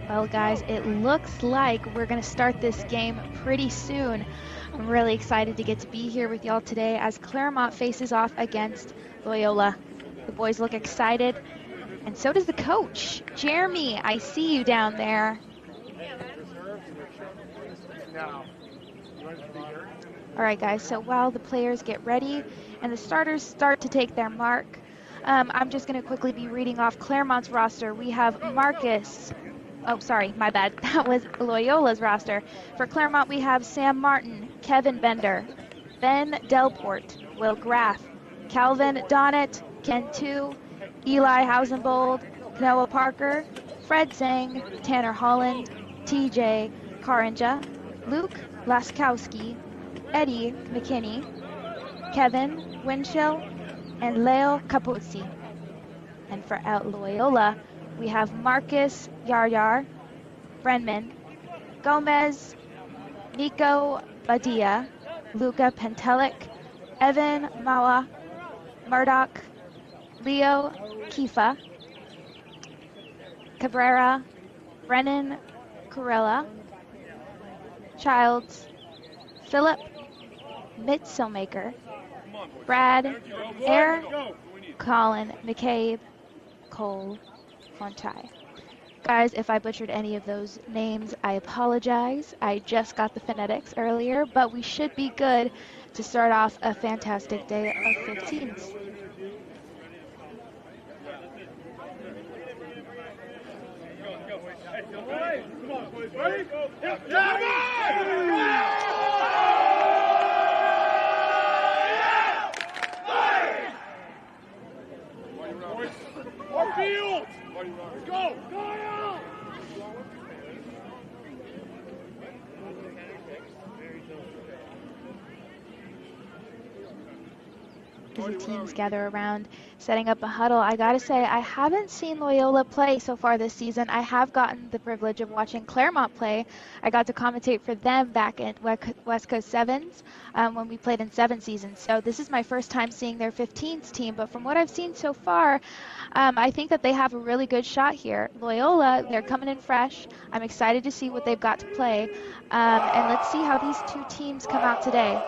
Well, guys, it looks like we're going to start this game pretty soon. I'm really excited to get to be here with y'all today as Claremont faces off against Loyola. The boys look excited, and so does the coach. Jeremy, I see you down there. All right, guys, so while the players get ready and the starters start to take their mark, I'm just going to quickly be reading off Claremont's roster. We have Marcus. Oh, sorry, my bad. That was Loyola's roster. For Claremont, we have Sam Martin, Kevin Bender, Ben Delport, Will Graff, Calvin Donnet, Ken Tu, Eli Hausenbold, Noah Parker, Fred Zhang, Tanner Holland, TJ Karanja, Luke Laskowski, Eddie McKinney, Kevin Winchell, and Leo Capuzzi. And for out Loyola, we have Marcus Yaryar, Brenman, Gomez, Nico Badia, Luca Pentelik, Evan Mawa, Murdoch, Leo Kifa, Cabrera, Brennan Corella, Childs, Philip Mitzelmaker, Brad Air, Colin McCabe, Cole Fontai. Guys, if I butchered any of those names, I apologize. I just got the phonetics earlier, but we should be good to start off a fantastic day of 15s. Go! As the teams gather around, setting up a huddle, I gotta say, I haven't seen Loyola play so far this season. I have gotten the privilege of watching Claremont play. I got to commentate for them back at West Coast Sevens when we played in 7 seasons. So this is my first time seeing their 15s team, but from what I've seen so far, I think that they have a really good shot here. Loyola, they're coming in fresh. I'm excited to see what they've got to play, and let's see how these two teams come out today.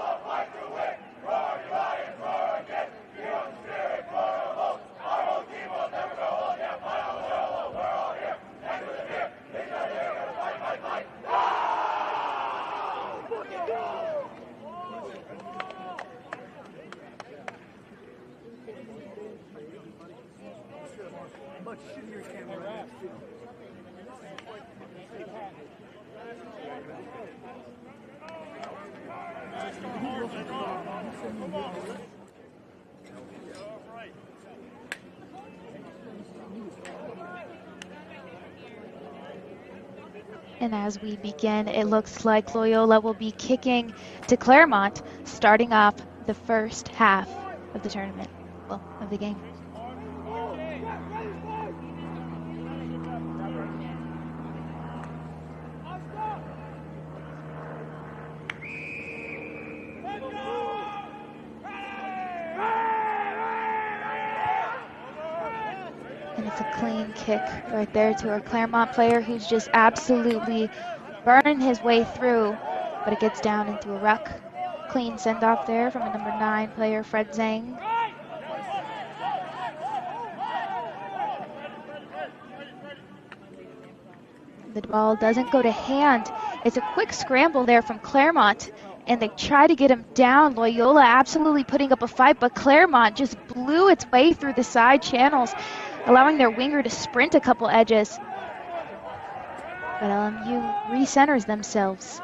And as we begin, it looks like Loyola will be kicking to Claremont, starting off the first half of the tournament, well, of the game. And it's a clean kick right there to our Claremont player who's just absolutely burning his way through, but it gets down into a ruck. Clean send-off there from a number 9 player, Fred Zhang. The ball doesn't go to hand. It's a quick scramble there from Claremont, and they try to get him down. Loyola absolutely putting up a fight, but Claremont just blew its way through the side channels, allowing their winger to sprint a couple edges. But LMU recenters themselves.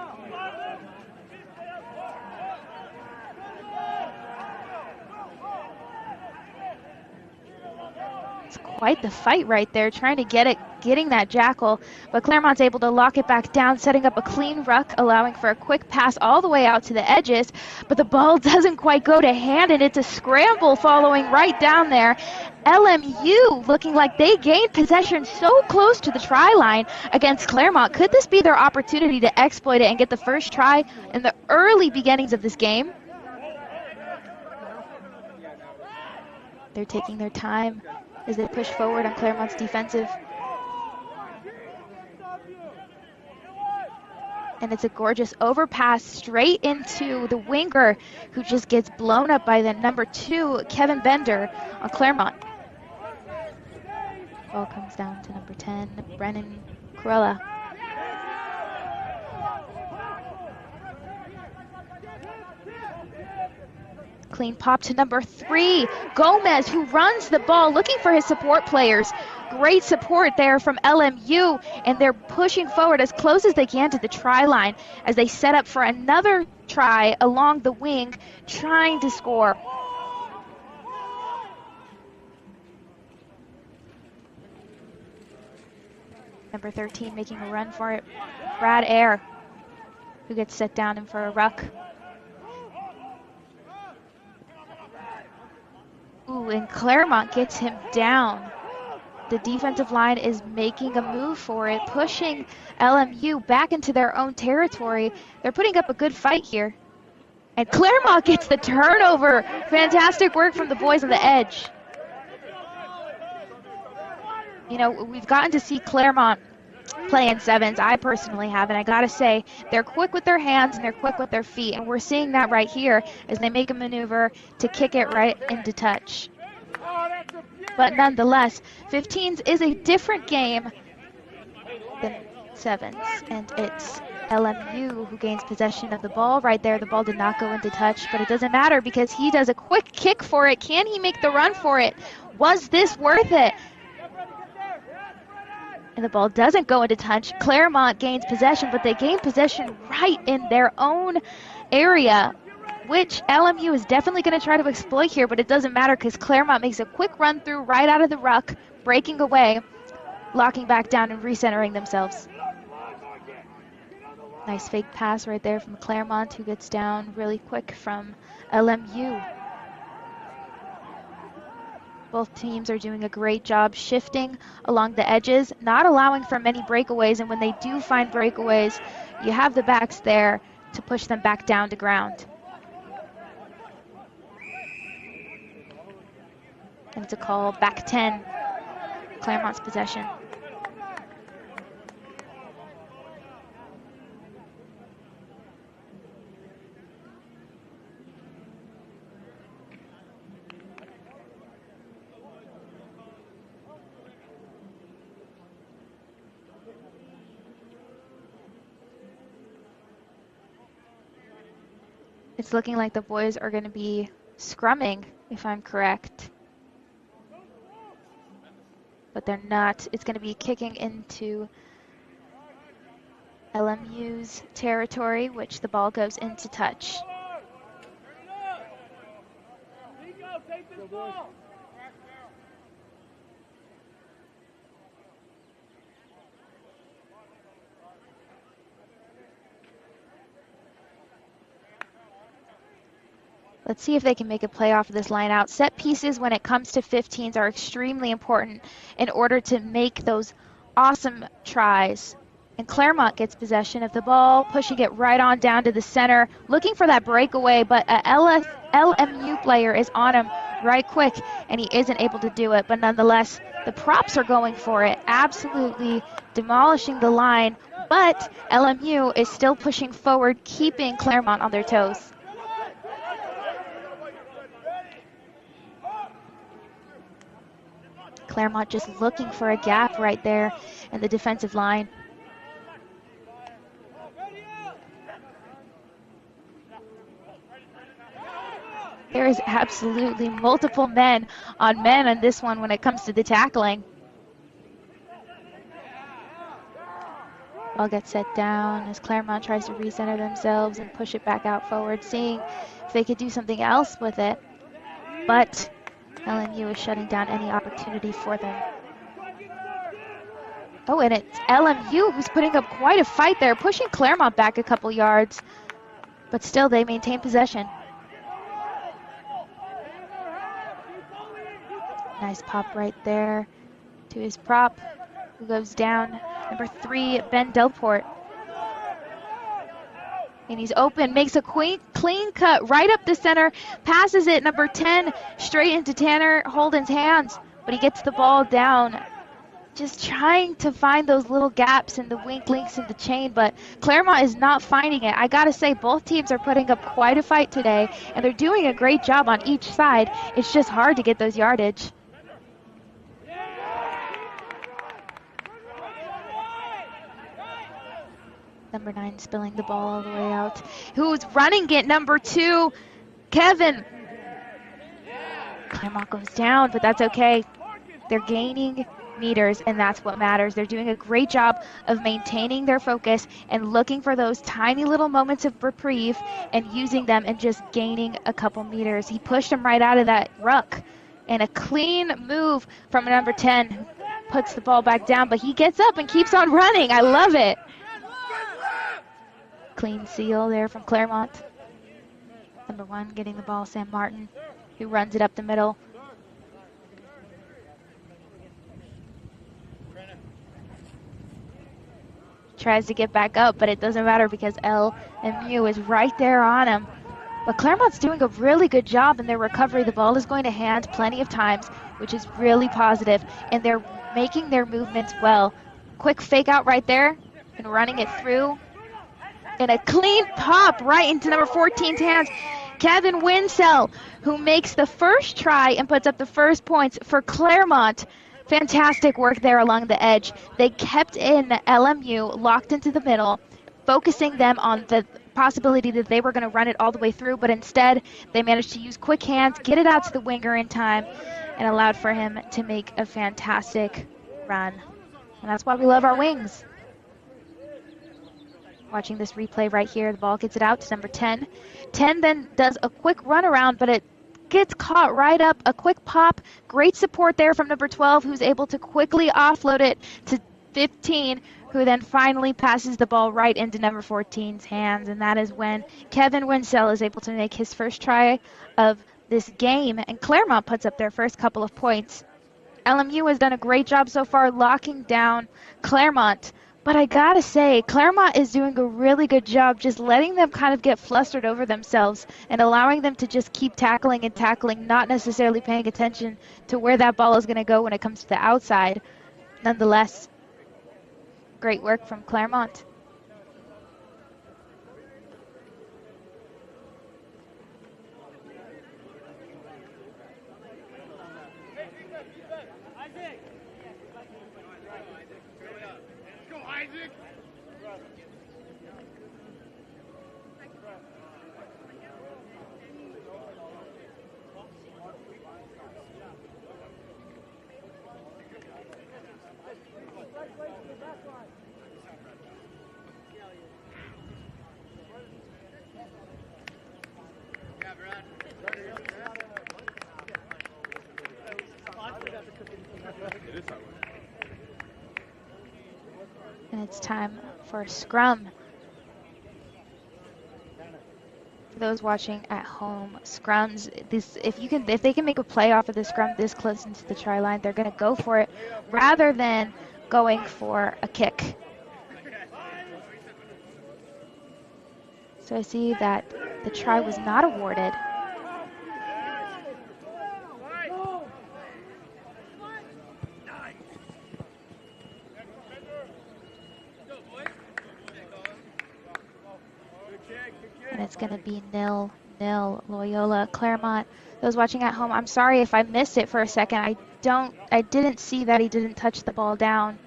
It's quite the fight right there, trying to getting that jackal, but Claremont's able to lock it back down, setting up a clean ruck, allowing for a quick pass all the way out to the edges, but the ball doesn't quite go to hand, and it's a scramble following right down there. LMU looking like they gained possession so close to the try line against Claremont. Could this be their opportunity to exploit it and get the first try in the early beginnings of this game? They're taking their time as they push forward on Claremont's defensive. And it's a gorgeous overpass straight into the winger, who just gets blown up by the number 2, Kevin Bender, on Claremont. Ball comes down to number 10, Brennan Corella. Clean pop to number 3, Gomez, who runs the ball looking for his support players. Great support there from LMU, and they're pushing forward as close as they can to the try line as they set up for another try along the wing, trying to score. Number 13 making a run for it, Brad Ayer, who gets set down in for a ruck. Ooh, and Claremont gets him down. The defensive line is making a move for it, pushing LMU back into their own territory. They're putting up a good fight here. And Claremont gets the turnover. Fantastic work from the boys on the edge. You know, we've gotten to see Claremont play in sevens. I personally have, and I gotta say, they're quick with their hands and they're quick with their feet, and we're seeing that right here as they make a maneuver to kick it right into touch. But nonetheless, 15s is a different game than sevens, and it's LMU who gains possession of the ball right there. The ball did not go into touch, but it doesn't matter because he does a quick kick for it. Can he make the run for it? Was this worth it? And the ball doesn't go into touch. Claremont gains possession, but they gain possession right in their own area, which LMU is definitely going to try to exploit here, but it doesn't matter because Claremont makes a quick run through right out of the ruck, breaking away, locking back down and recentering themselves. Nice fake pass right there from Claremont, who gets down really quick from LMU. Both teams are doing a great job shifting along the edges, not allowing for many breakaways, and when they do find breakaways, you have the backs there to push them back down to ground. And it's a call back 10, Claremont's possession. It's looking like the boys are going to be scrumming, if I'm correct. But they're not. It's going to be kicking into LMU's territory, which the ball goes into touch. Let's see if they can make a play off of this line out. Set pieces when it comes to 15s are extremely important in order to make those awesome tries. And Claremont gets possession of the ball, pushing it right on down to the center, looking for that breakaway, but a LMU player is on him right quick, and he isn't able to do it. But nonetheless, the props are going for it, absolutely demolishing the line, but LMU is still pushing forward, keeping Claremont on their toes. Claremont just looking for a gap right there in the defensive line. There is absolutely multiple men on this one when it comes to the tackling. Ball gets set down as Claremont tries to recenter themselves and push it back out forward, seeing if they could do something else with it. But LMU is shutting down any opportunity for them. Oh, and it's LMU who's putting up quite a fight there, pushing Claremont back a couple yards. But still, they maintain possession. Nice pop right there to his prop, who goes down. Number 3, Ben Delport. And he's open, makes a clean cut right up the center, passes it, number 10, straight into Tanner Holden's hands. But he gets the ball down just trying to find those little gaps in the weak links in the chain, but Claremont is not finding it. I gotta say, both teams are putting up quite a fight today, and they're doing a great job on each side. It's just hard to get those yardage. Number 9 spilling the ball all the way out. Who's running it? Number 2, Kevin. Claremont goes down, but that's okay. They're gaining meters, and that's what matters. They're doing a great job of maintaining their focus and looking for those tiny little moments of reprieve and using them and just gaining a couple meters. He pushed him right out of that ruck, and a clean move from number 10 who puts the ball back down, but he gets up and keeps on running. I love it. Clean seal there from Claremont. Number 1 getting the ball, Sam Martin, who runs it up the middle. Tries to get back up, but it doesn't matter because LMU is right there on him. But Claremont's doing a really good job in their recovery. The ball is going to hand plenty of times, which is really positive, and they're making their movements well. Quick fake out right there and running it through. And a clean pop right into number 14's hands. Kevin Winsell, who makes the first try and puts up the first points for Claremont. Fantastic work there along the edge. They kept in LMU locked into the middle, focusing them on the possibility that they were going to run it all the way through, but instead they managed to use quick hands, get it out to the winger in time, and allowed for him to make a fantastic run. And that's why we love our wings. Watching this replay right here, the ball gets it out to number 10. 10 then does a quick run around, but it gets caught right up. A quick pop. Great support there from number 12, who's able to quickly offload it to 15, who then finally passes the ball right into number 14's hands. And that is when Kevin Winsell is able to make his first try of this game, and Claremont puts up their first couple of points. LMU has done a great job so far locking down Claremont. But I gotta say, Claremont is doing a really good job just letting them kind of get flustered over themselves and allowing them to just keep tackling and tackling, not necessarily paying attention to where that ball is going to go when it comes to the outside. Nonetheless, great work from Claremont. And it's time for a scrum. For those watching at home, scrums, if they can make a play off of the scrum this close into the try line, they're going to go for it rather than going for a kick. So I see that the try was not awarded. And it's going to be 0-0 Loyola Claremont. Those watching at home, I'm sorry if I missed it for a second. I didn't see that he didn't touch the ball down.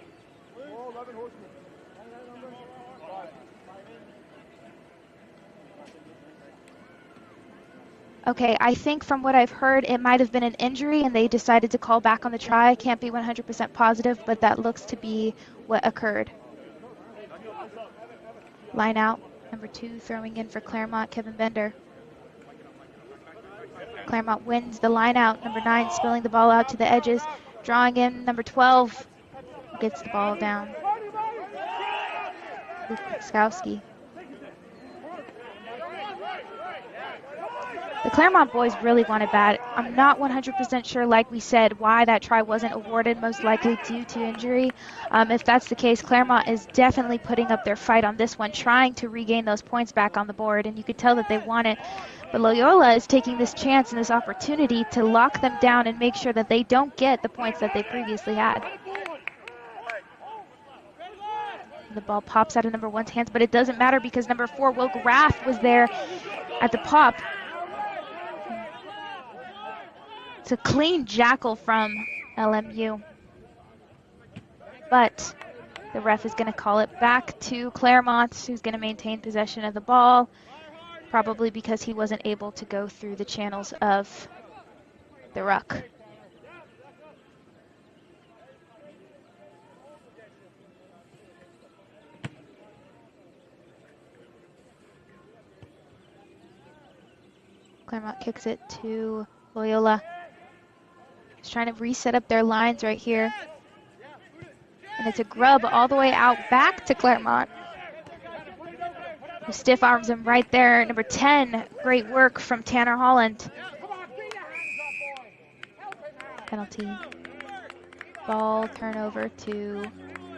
Okay, I think from what I've heard, it might have been an injury and they decided to call back on the try. I can't be 100% positive, but that looks to be what occurred. Line out. Number 2 throwing in for Claremont, Kevin Bender. Claremont wins the line out. Number 9 spilling the ball out to the edges. Drawing in number 12. Gets the ball down. Luke Skowski. The Claremont boys really want it bad. I'm not 100% sure, like we said, why that try wasn't awarded, most likely due to injury. If that's the case, Claremont is definitely putting up their fight on this one, trying to regain those points back on the board, and you could tell that they want it. But Loyola is taking this chance and this opportunity to lock them down and make sure that they don't get the points that they previously had. And the ball pops out of number 1's hands, but it doesn't matter because number 4, Will Graff, was there at the pop. It's a clean jackal from LMU. But the ref is going to call it back to Claremont, who's going to maintain possession of the ball, probably because he wasn't able to go through the channels of the ruck. Claremont kicks it to Loyola. He's trying to reset up their lines right here. And it's a grub all the way out back to Claremont, who stiff arms him right there. Number 10, great work from Tanner Holland. Penalty. Ball turnover to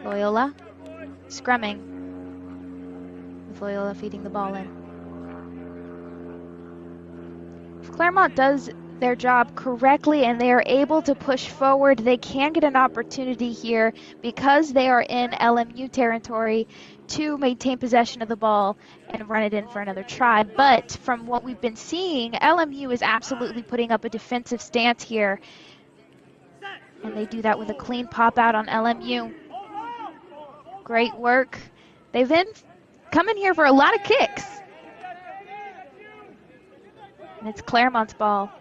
Loyola. Scrumming, with Loyola feeding the ball in. If Claremont does their job correctly and they are able to push forward, they can get an opportunity here because they are in LMU territory to maintain possession of the ball and run it in for another try. But from what we've been seeing, LMU is absolutely putting up a defensive stance here. And they do that with a clean pop out on LMU. Great work. They've been coming here for a lot of kicks. And it's Claremont's ball.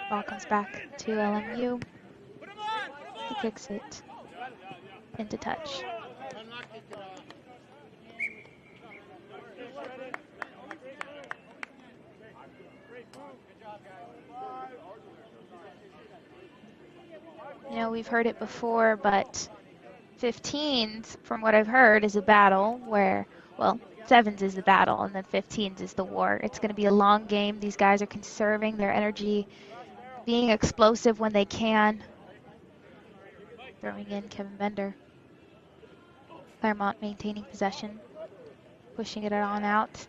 Ball comes back to LMU. He kicks it into touch. You know, we've heard it before, but 15s, from what I've heard, is a battle where, well, 7s is the battle, and then 15s is the war. It's going to be a long game. These guys are conserving their energy, being explosive when they can. Throwing in Kevin Bender. Claremont maintaining possession, pushing it on out.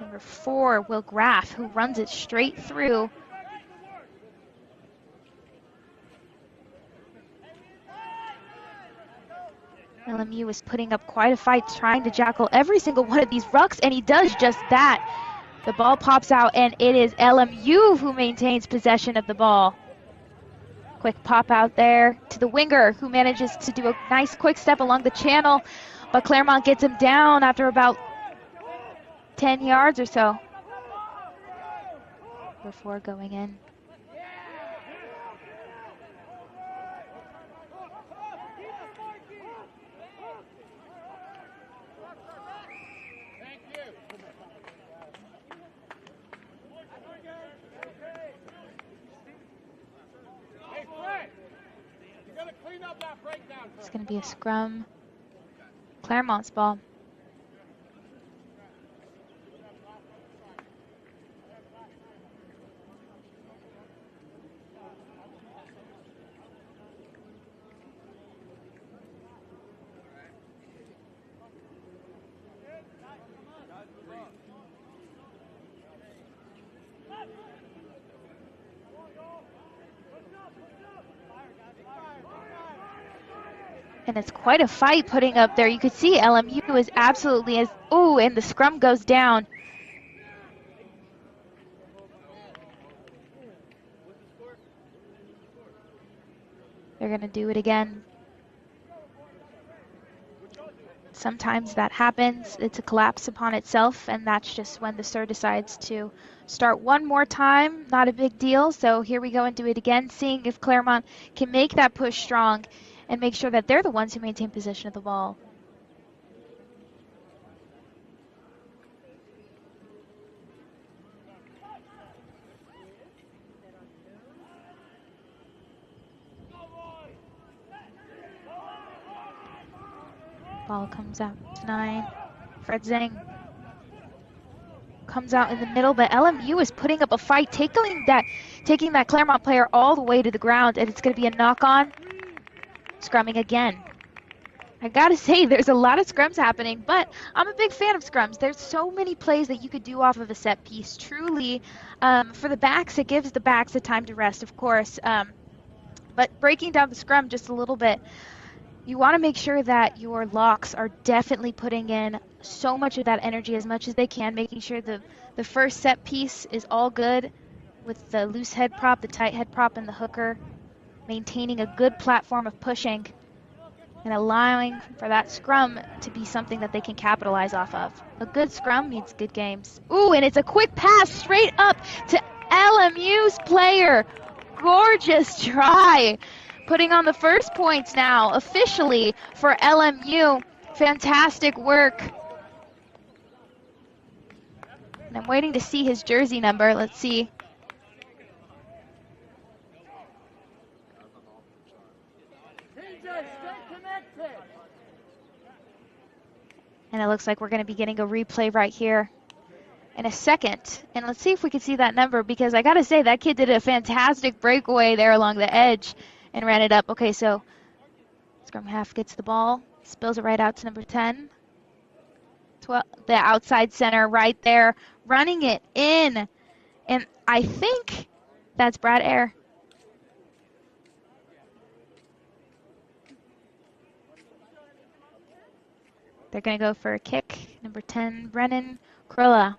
Number 4, Will Graff, who runs it straight through. LMU is putting up quite a fight, trying to jackal every single one of these rucks, and he does just that. The ball pops out, and it is LMU who maintains possession of the ball. Quick pop out there to the winger, who manages to do a nice quick step along the channel, but Claremont gets him down after about 10 yards or so before going in. It's going to be a scrum. Claremont's ball. And it's quite a fight putting up there. You could see LMU is absolutely as, ooh, and the scrum goes down. They're going to do it again. Sometimes that happens. It's a collapse upon itself, and that's just when the SIR decides to start one more time. Not a big deal. So here we go and do it again, seeing if Claremont can make that push strong and make sure that they're the ones who maintain possession of the ball. Ball comes out to 9. Fred Zhang comes out in the middle, but LMU is putting up a fight, taking that Claremont player all the way to the ground, and it's going to be a knock-on. Scrumming again. I gotta say, there's a lot of scrums happening, but I'm a big fan of scrums. There's so many plays that you could do off of a set piece. Truly, for the backs, it gives the backs a time to rest, of course. But breaking down the scrum just a little bit, you want to make sure that your locks are definitely putting in so much of that energy as much as they can, making sure the first set piece is all good with the loose head prop, the tight head prop, and the hooker, maintaining a good platform of pushing and allowing for that scrum to be something that they can capitalize off of. A good scrum means good games. Ooh, and it's a quick pass straight up to LMU's player. Gorgeous try. Putting on the first points now, officially, for LMU. Fantastic work. And I'm waiting to see his jersey number. Let's see. And it looks like we're going to be getting a replay right here in a second. And let's see if we can see that number, because I got to say, that kid did a fantastic breakaway there along the edge and ran it up. Okay, so scrum half gets the ball, spills it right out to number 10. 12, the outside center right there, running it in. And I think that's Brad Ayer. They're going to go for a kick. Number 10, Brennan Krilla.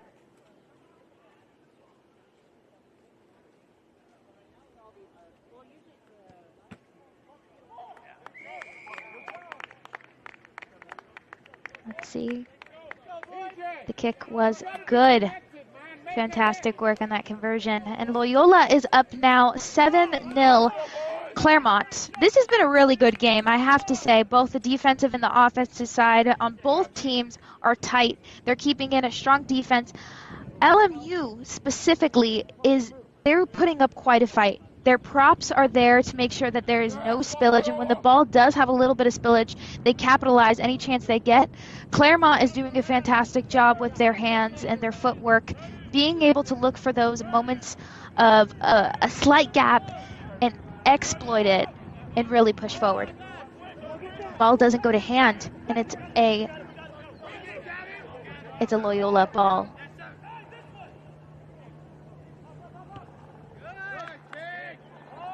Let's see. The kick was good. Fantastic work on that conversion. And Loyola is up now 7-0. Claremont. This has been a really good game, I have to say. Both the defensive and the offensive side on both teams are tight. They're keeping in a strong defense. LMU specifically they're putting up quite a fight. Their props are there to make sure that there is no spillage, and when the ball does have a little bit of spillage, they capitalize any chance they get. Claremont is doing a fantastic job with their hands and their footwork, being able to look for those moments of a slight gap and exploit it and really push forward. Ball doesn't go to hand, and it's a Loyola ball.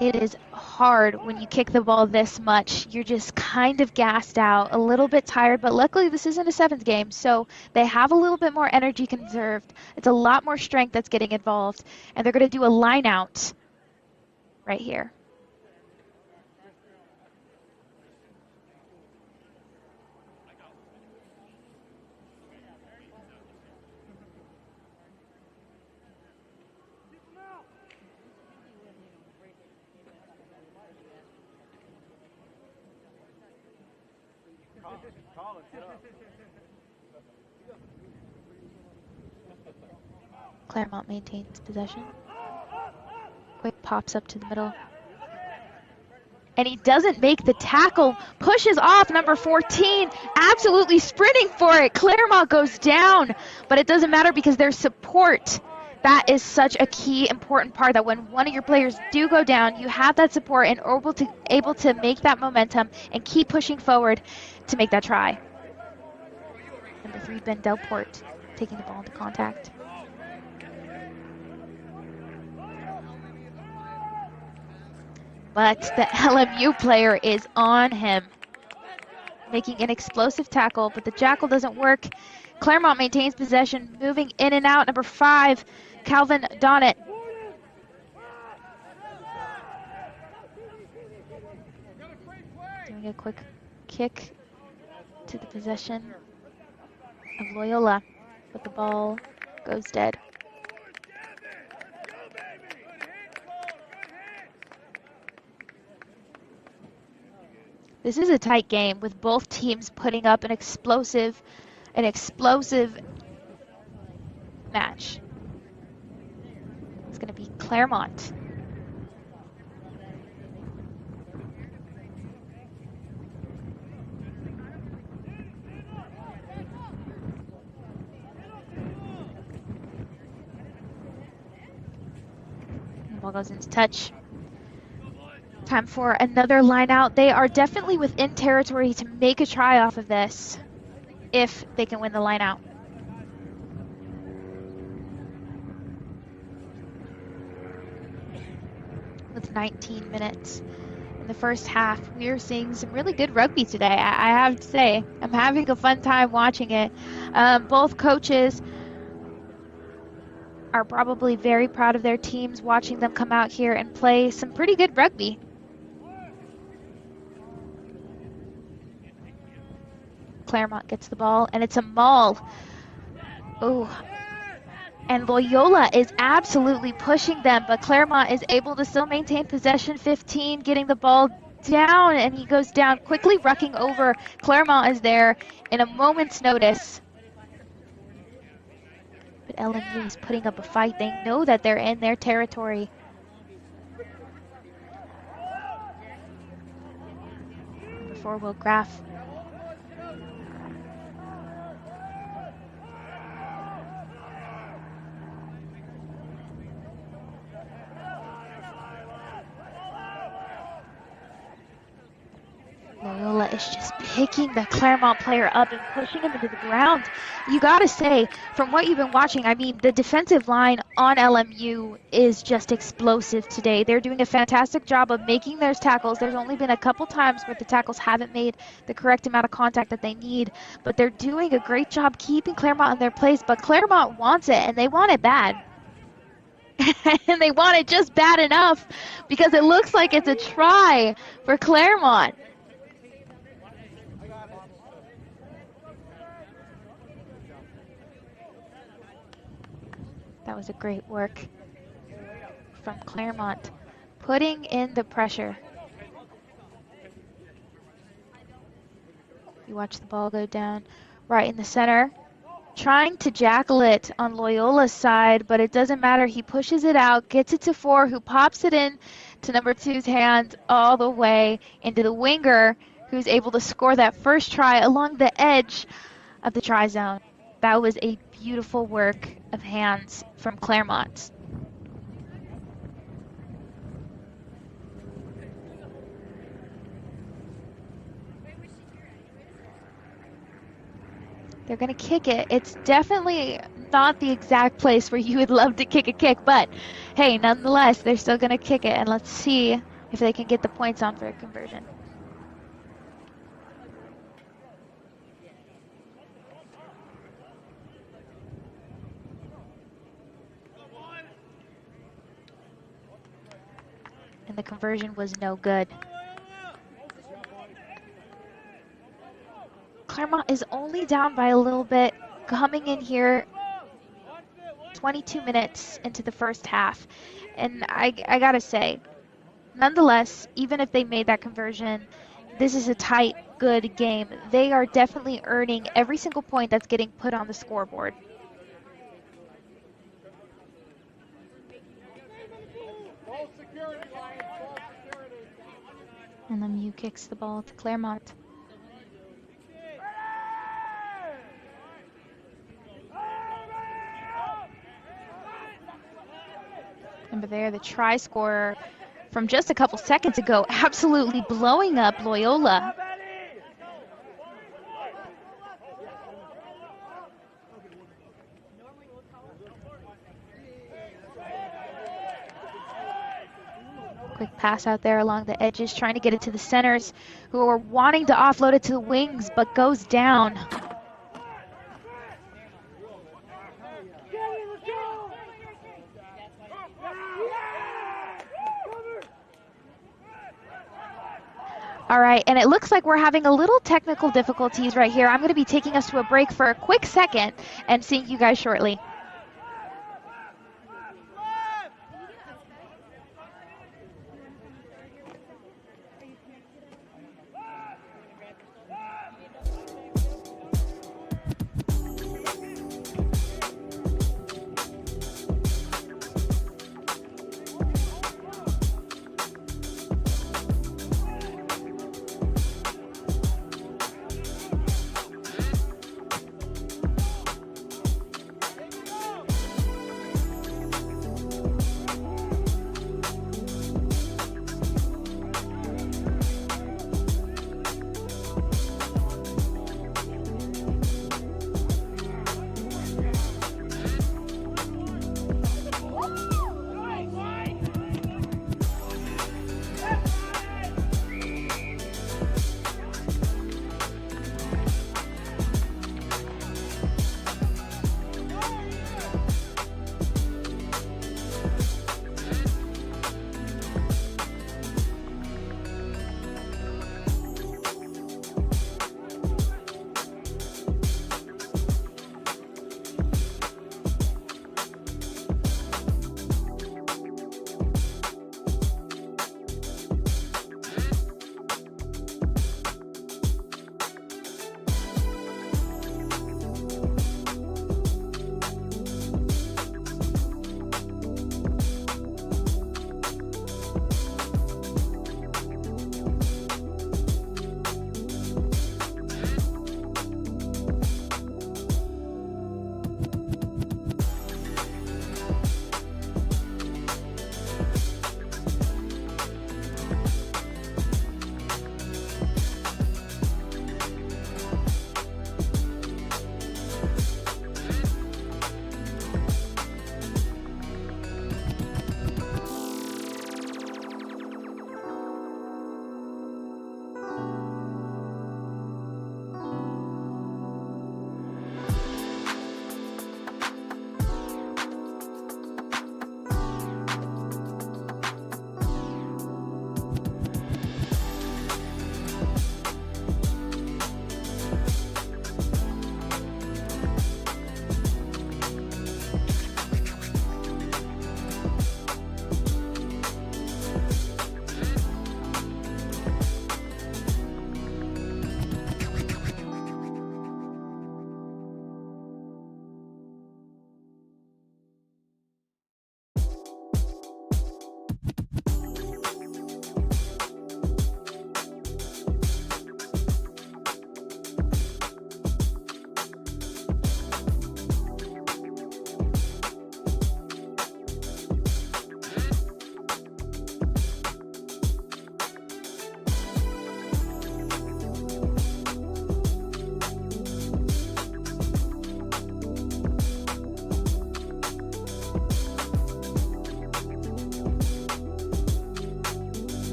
It is hard when you kick the ball this much. You're just kind of gassed out, a little bit tired, but luckily this isn't a seventh game, so they have a little bit more energy conserved. It's a lot more strength that's getting involved, and they're going to do a line out right here. Claremont maintains possession. Quick pops up to the middle. And he doesn't make the tackle. Pushes off number 14. Absolutely sprinting for it. Claremont goes down. But it doesn't matter because there's support. That is such a key, important part, that when one of your players do go down, you have that support and are able to make that momentum and keep pushing forward to make that try. Number 3, Ben Delport, taking the ball into contact. But the LMU player is on him, making an explosive tackle, but the jackal doesn't work. Claremont maintains possession, moving in and out. Number 5, Calvin Donnett. Doing a quick kick to the possession of Loyola, but the ball goes dead. This is a tight game with both teams putting up an explosive match. It's going to be Claremont. The ball goes into touch. Time for another line out. They are definitely within territory to make a try off of this if they can win the line out. With 19 minutes in the first half, we are seeing some really good rugby today. I have to say, I'm having a fun time watching it. Both coaches are probably very proud of their teams, watching them come out here and play some pretty good rugby. Claremont gets the ball, and it's a maul. Oh, and Loyola is absolutely pushing them, but Claremont is able to still maintain possession. 15, getting the ball down, and he goes down quickly, rucking over. Claremont is there in a moment's notice. But LMU is putting up a fight. They know that they're in their territory. Number 4, Will Graff. Loyola is just picking the Claremont player up and pushing him into the ground. You gotta say, from what you've been watching, I mean, the defensive line on LMU is just explosive today. They're doing a fantastic job of making their tackles. There's only been a couple times where the tackles haven't made the correct amount of contact that they need, but they're doing a great job keeping Claremont in their place. But Claremont wants it, and they want it bad. And they want it just bad enough because it looks like it's a try for Claremont. That was a great work from Claremont, putting in the pressure. You watch the ball go down right in the center, trying to jackal it on Loyola's side, but it doesn't matter. He pushes it out, gets it to 4, who pops it in to number 2's hands all the way into the winger, who's able to score that first try along the edge of the try zone. That was a beautiful work of hands from Claremont. They're going to kick it. It's definitely not the exact place where you would love to kick a kick, but hey, nonetheless, they're still going to kick it, and let's see if they can get the points on for a conversion. And the conversion was no good. Claremont is only down by a little bit, coming in here 22 minutes into the first half. And I gotta say, nonetheless, even if they made that conversion, this is a tight, good game. They are definitely earning every single point that's getting put on the scoreboard. And LMU kicks the ball to Claremont. Remember there, the try scorer from just a couple seconds ago, absolutely blowing up Loyola. Quick pass out there along the edges, trying to get it to the centers, who are wanting to offload it to the wings, but goes down. All right, and it looks like we're having a little technical difficulties right here. I'm going to be taking us to a break for a quick second and seeing you guys shortly.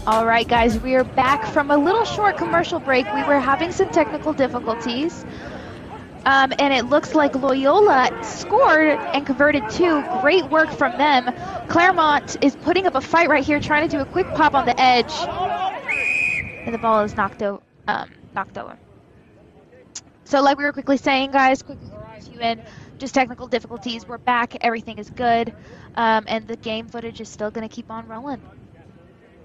All right, guys, we are back from a little short commercial break. We were having some technical difficulties, and it looks like Loyola scored and converted 2. Great work from them. Claremont is putting up a fight right here, trying to do a quick pop on the edge, and the ball is knocked over. So like we were quickly saying, guys, quickly you in, just technical difficulties. We're back. Everything is good, and the game footage is still going to keep on rolling.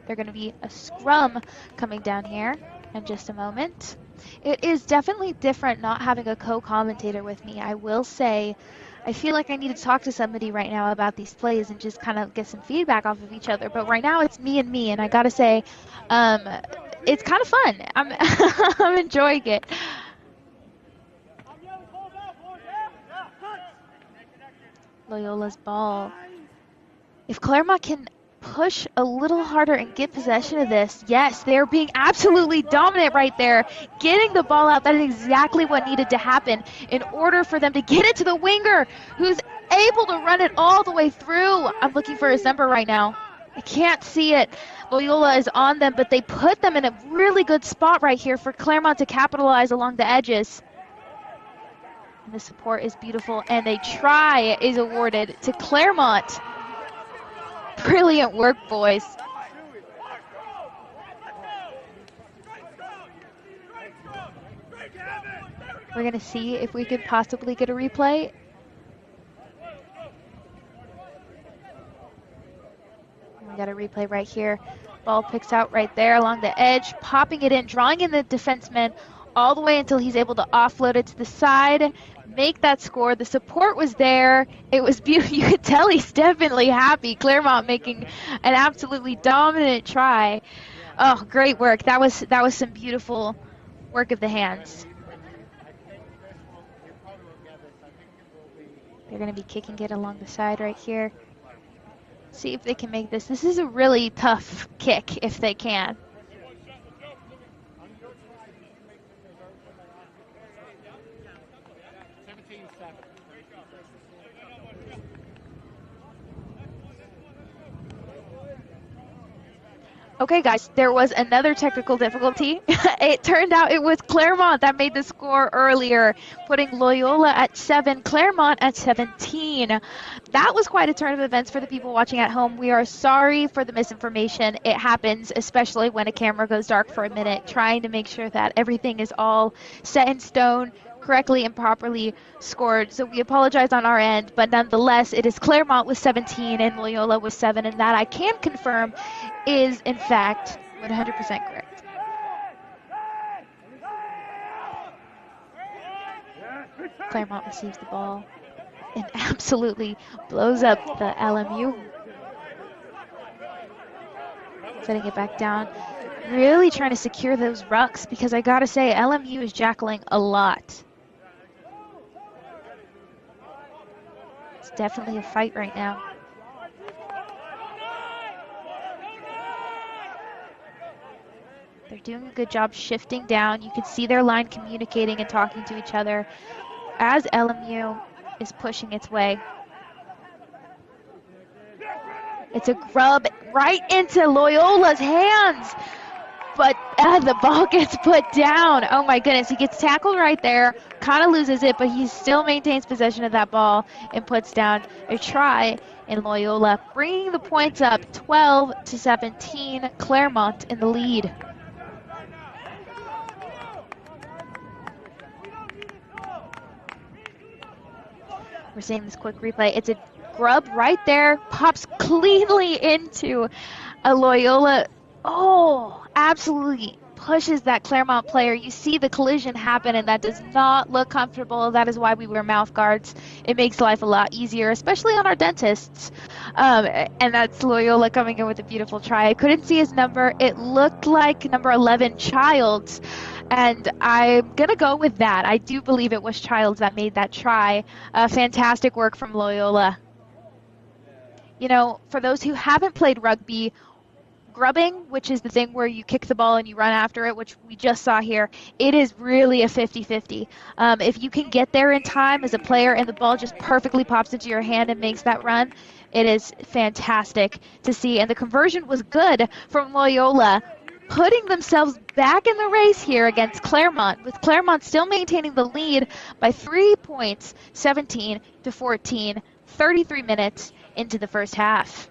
They're going to be a scrum coming down here in just a moment. It is definitely different not having a co-commentator with me. I will say, I feel like I need to talk to somebody right now about these plays and just kind of get some feedback off of each other. But right now it's me, and I got to say, it's kind of fun. I'm enjoying it. Loyola's ball. If Claremont can push a little harder and get possession of this. Yes, they're being absolutely dominant right there, getting the ball out. That is exactly what needed to happen in order for them to get it to the winger, who's able to run it all the way through. I'm looking for his number right now. I can't see it. Loyola is on them, but they put them in a really good spot right here for Claremont to capitalize along the edges. And the support is beautiful, and a try is awarded to Claremont. Brilliant work, boys. We're going to see if we could possibly get a replay. We got a replay right here. Ball picks out right there along the edge, popping it in, drawing in the defenseman all the way until he's able to offload it to the side, make that score. The support was there. It was beautiful. You could tell he's definitely happy. Claremont making an absolutely dominant try. Oh, great work. That was some beautiful work of the hands. They're going to be kicking it along the side right here. See if they can make this. This is a really tough kick if they can. Okay, guys, there was another technical difficulty. It turned out it was Claremont that made the score earlier, putting Loyola at 7, Claremont at 17. That was quite a turn of events for the people watching at home. We are sorry for the misinformation. It happens, especially when a camera goes dark for a minute, trying to make sure that everything is all set in stone, correctly and properly scored. So we apologize on our end, but nonetheless, it is Claremont with 17 and Loyola with 7, and that I can confirm is, in fact, 100% correct. Claremont receives the ball and absolutely blows up the LMU. Setting it back down. Really trying to secure those rucks because I gotta say, LMU is jackling a lot. It's definitely a fight right now. They're doing a good job shifting down. You can see their line communicating and talking to each other as LMU is pushing its way. It's a grub right into Loyola's hands, but the ball gets put down. Oh my goodness, he gets tackled right there, kind of loses it, but he still maintains possession of that ball and puts down a try in Loyola, bringing the points up 12-17, Claremont in the lead. We're seeing this quick replay. It's a grub right there, pops cleanly into a Loyola. Oh, absolutely pushes that Claremont player. You see the collision happen, and that does not look comfortable. That is why we wear mouth guards. It makes life a lot easier, especially on our dentists. And that's Loyola coming in with a beautiful try. I couldn't see his number. It looked like number 11, Childs. And I'm going to go with that. I do believe it was Childs that made that try. Fantastic work from Loyola. You know, for those who haven't played rugby, grubbing, which is the thing where you kick the ball and you run after it, which we just saw here, it is really a 50-50. If you can get there in time as a player and the ball just perfectly pops into your hand and makes that run, It is fantastic to see, and the conversion was good from Loyola, putting themselves back in the race here against Claremont, with Claremont still maintaining the lead by 3 points, 17-14, 33 minutes into the first half.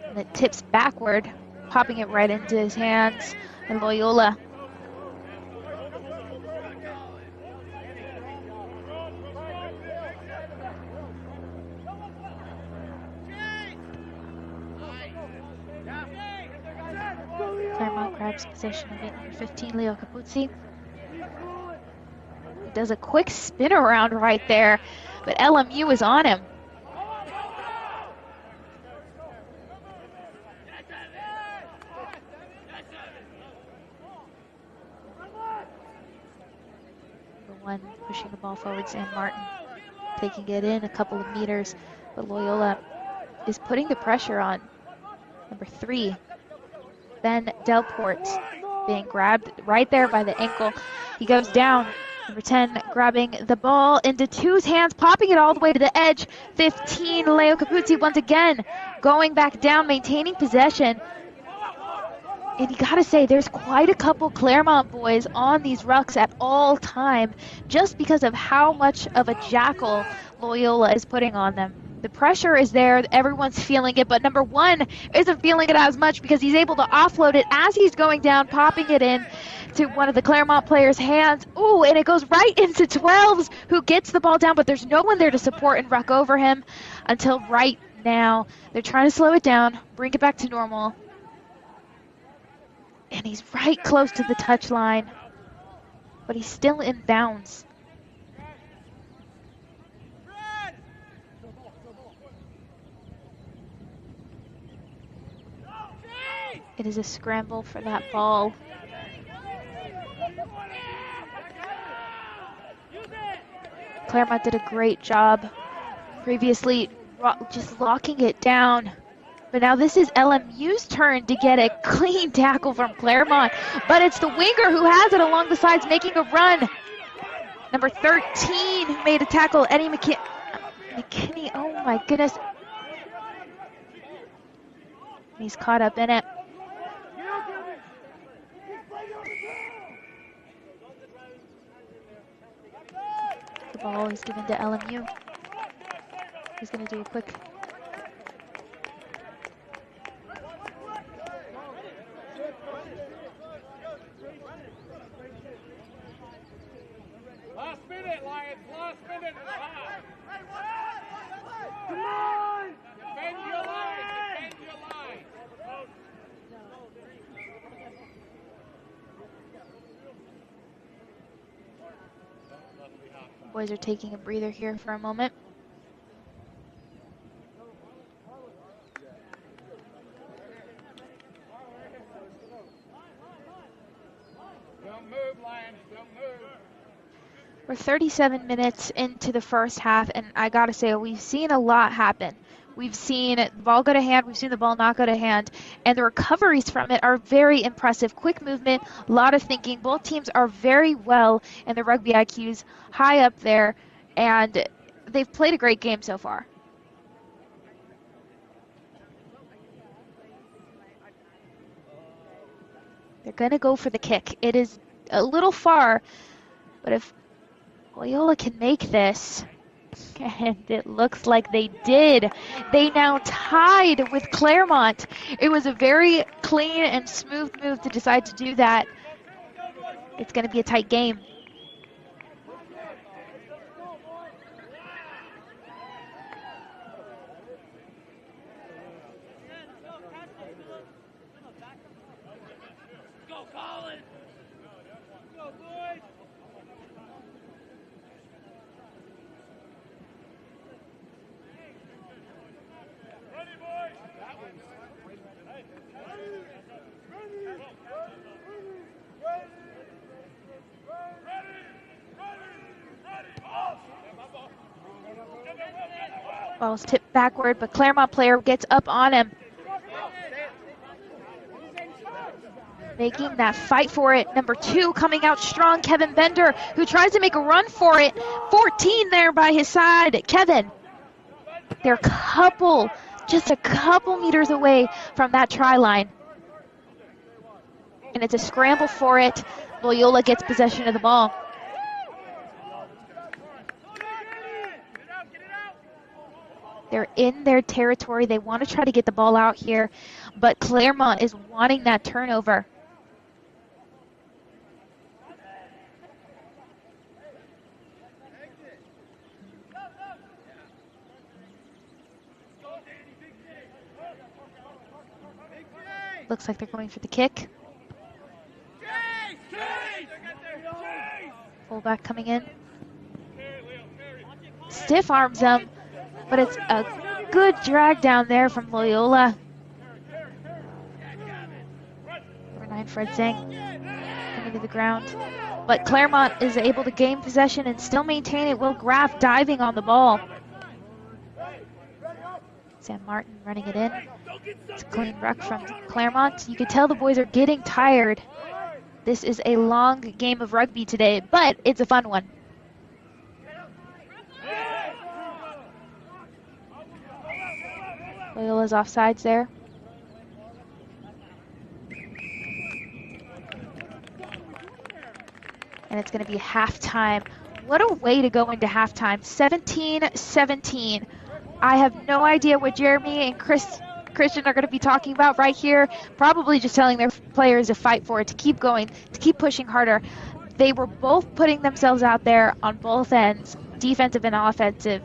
And it tips backward, popping it right into his hands, and Loyola. Claremont grabs possession of it, number 15, Leo Capuzzi. He does a quick spin around right there, but LMU is on him. One pushing the ball forward, Sam Martin taking it in a couple of meters, but Loyola is putting the pressure on number 3, Ben Delport, being grabbed right there by the ankle. He goes down. Number 10 grabbing the ball into 2's hands, popping it all the way to the edge. 15, Leo Capuzzi once again going back down, maintaining possession. And you gotta say, there's quite a couple Claremont boys on these rucks at all time, just because of how much of a jackal Loyola is putting on them. The pressure is there, everyone's feeling it, but number 1 isn't feeling it as much because he's able to offload it as he's going down, popping it in to one of the Claremont players' hands. Ooh, and it goes right into 12's, who gets the ball down, but there's no one there to support and ruck over him until right now. They're trying to slow it down, bring it back to normal. And he's right close to the touch line, but he's still in bounds. It is a scramble for that ball. Claremont did a great job previously just locking it down. But now this is LMU's turn to get a clean tackle from Claremont. But it's the winger who has it along the sides, making a run. Number 13 made a tackle, Eddie McKinney. Oh my goodness. He's caught up in it. The ball is given to LMU. He's going to do a quick. Last minute, Lions. Last minute. Come on! Defend your line. Defend your line. Boys are taking a breather here for a moment. Don't move, Lions. Don't move. We're 37 minutes into the first half, and I gotta say, we've seen a lot happen. We've seen the ball go to hand, we've seen the ball not go to hand, and the recoveries from it are very impressive. Quick movement, a lot of thinking. Both teams are very well, and the rugby IQ's high up there, and they've played a great game so far. They're gonna go for the kick. It is a little far, but if Loyola can make this, and it looks like they did. They now tied with Claremont. It was a very clean and smooth move to decide to do that. It's going to be a tight game. Go, Colin! Go, boys! Ready, boys! That one's... Ball's tipped backward, but Claremont player gets up on him, making that fight for it. Number 2 coming out strong, Kevin Bender, who tries to make a run for it. 14 there by his side. Kevin, they're just a couple meters away from that try line. And it's a scramble for it. Loyola gets possession of the ball. They're in their territory. They want to try to get the ball out here, but Claremont is wanting that turnover. Looks like they're going for the kick. Fullback coming in. Stiff arms them, but it's a good drag down there from Loyola. Number 9, Fred Zhang, coming to the ground. But Claremont is able to gain possession and still maintain it. Will Graff diving on the ball. Sam Martin running it in. It's a clean ruck from Claremont. You can tell the boys are getting tired. This is a long game of rugby today, but it's a fun one. Loyola's offsides there. And it's going to be halftime. What a way to go into halftime. 17-17. I have no idea what Jeremy and Christian are going to be talking about right here. Probably just telling their players to fight for it, to keep going, to keep pushing harder. They were both putting themselves out there on both ends, defensive and offensive,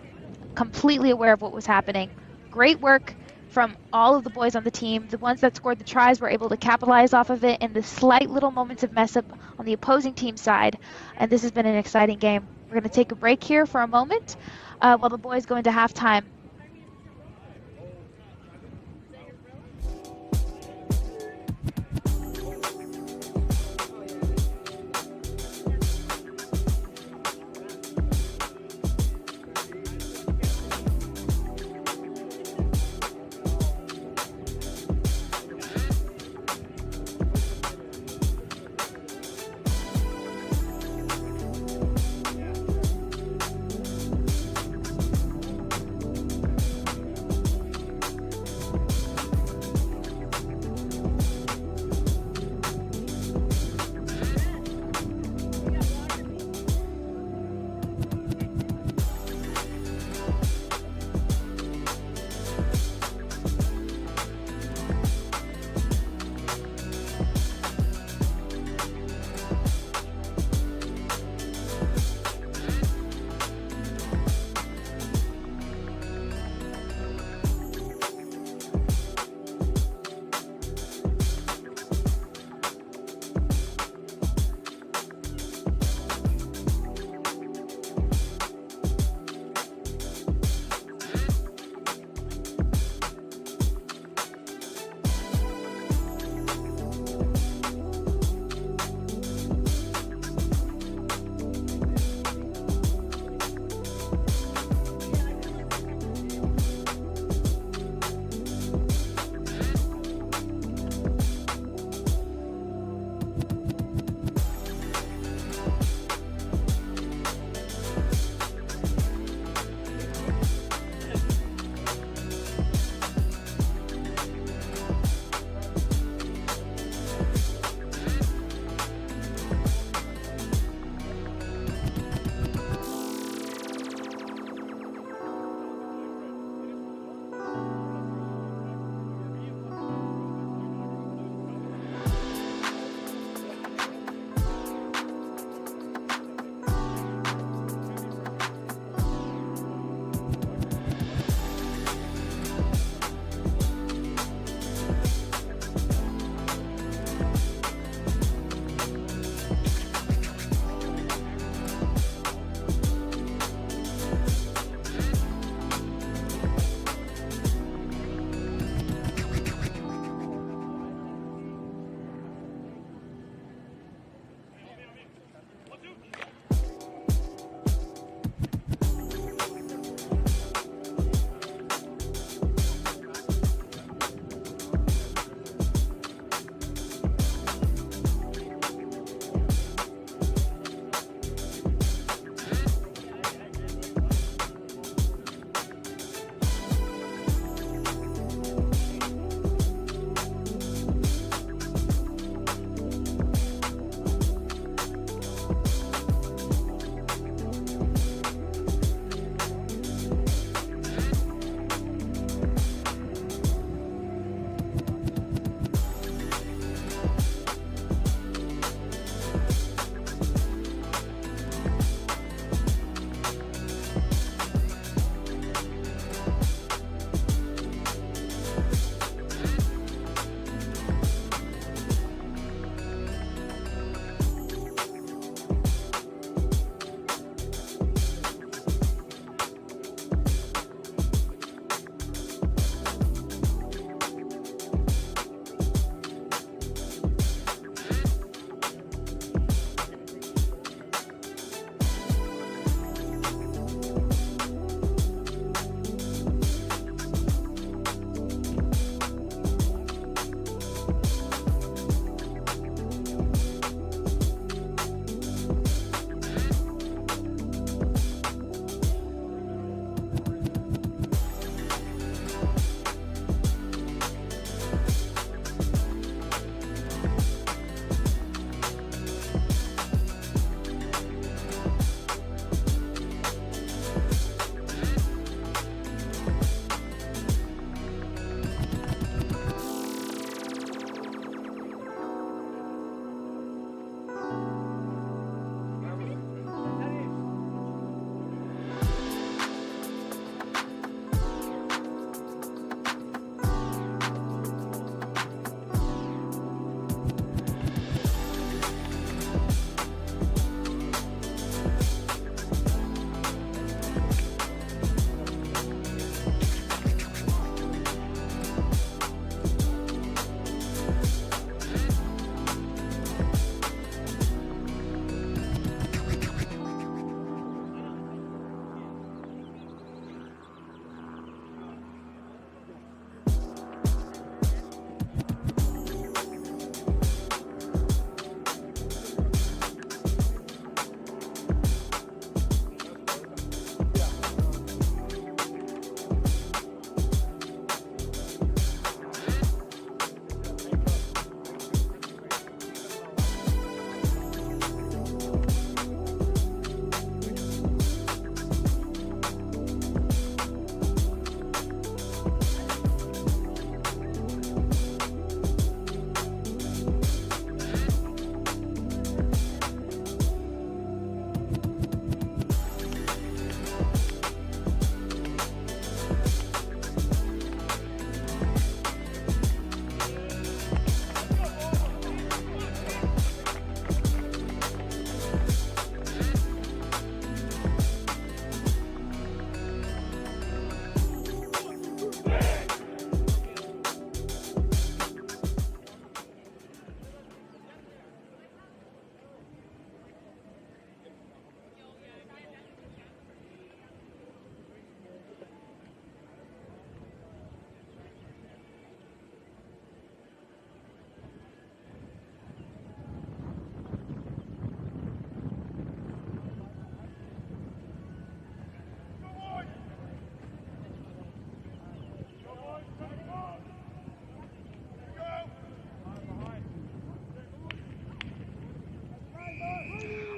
completely aware of what was happening. Great work from all of the boys on the team. The ones that scored the tries were able to capitalize off of it, and the slight little moments of mess up on the opposing team side. And this has been an exciting game. We're going to take a break here for a moment while the boys go into halftime.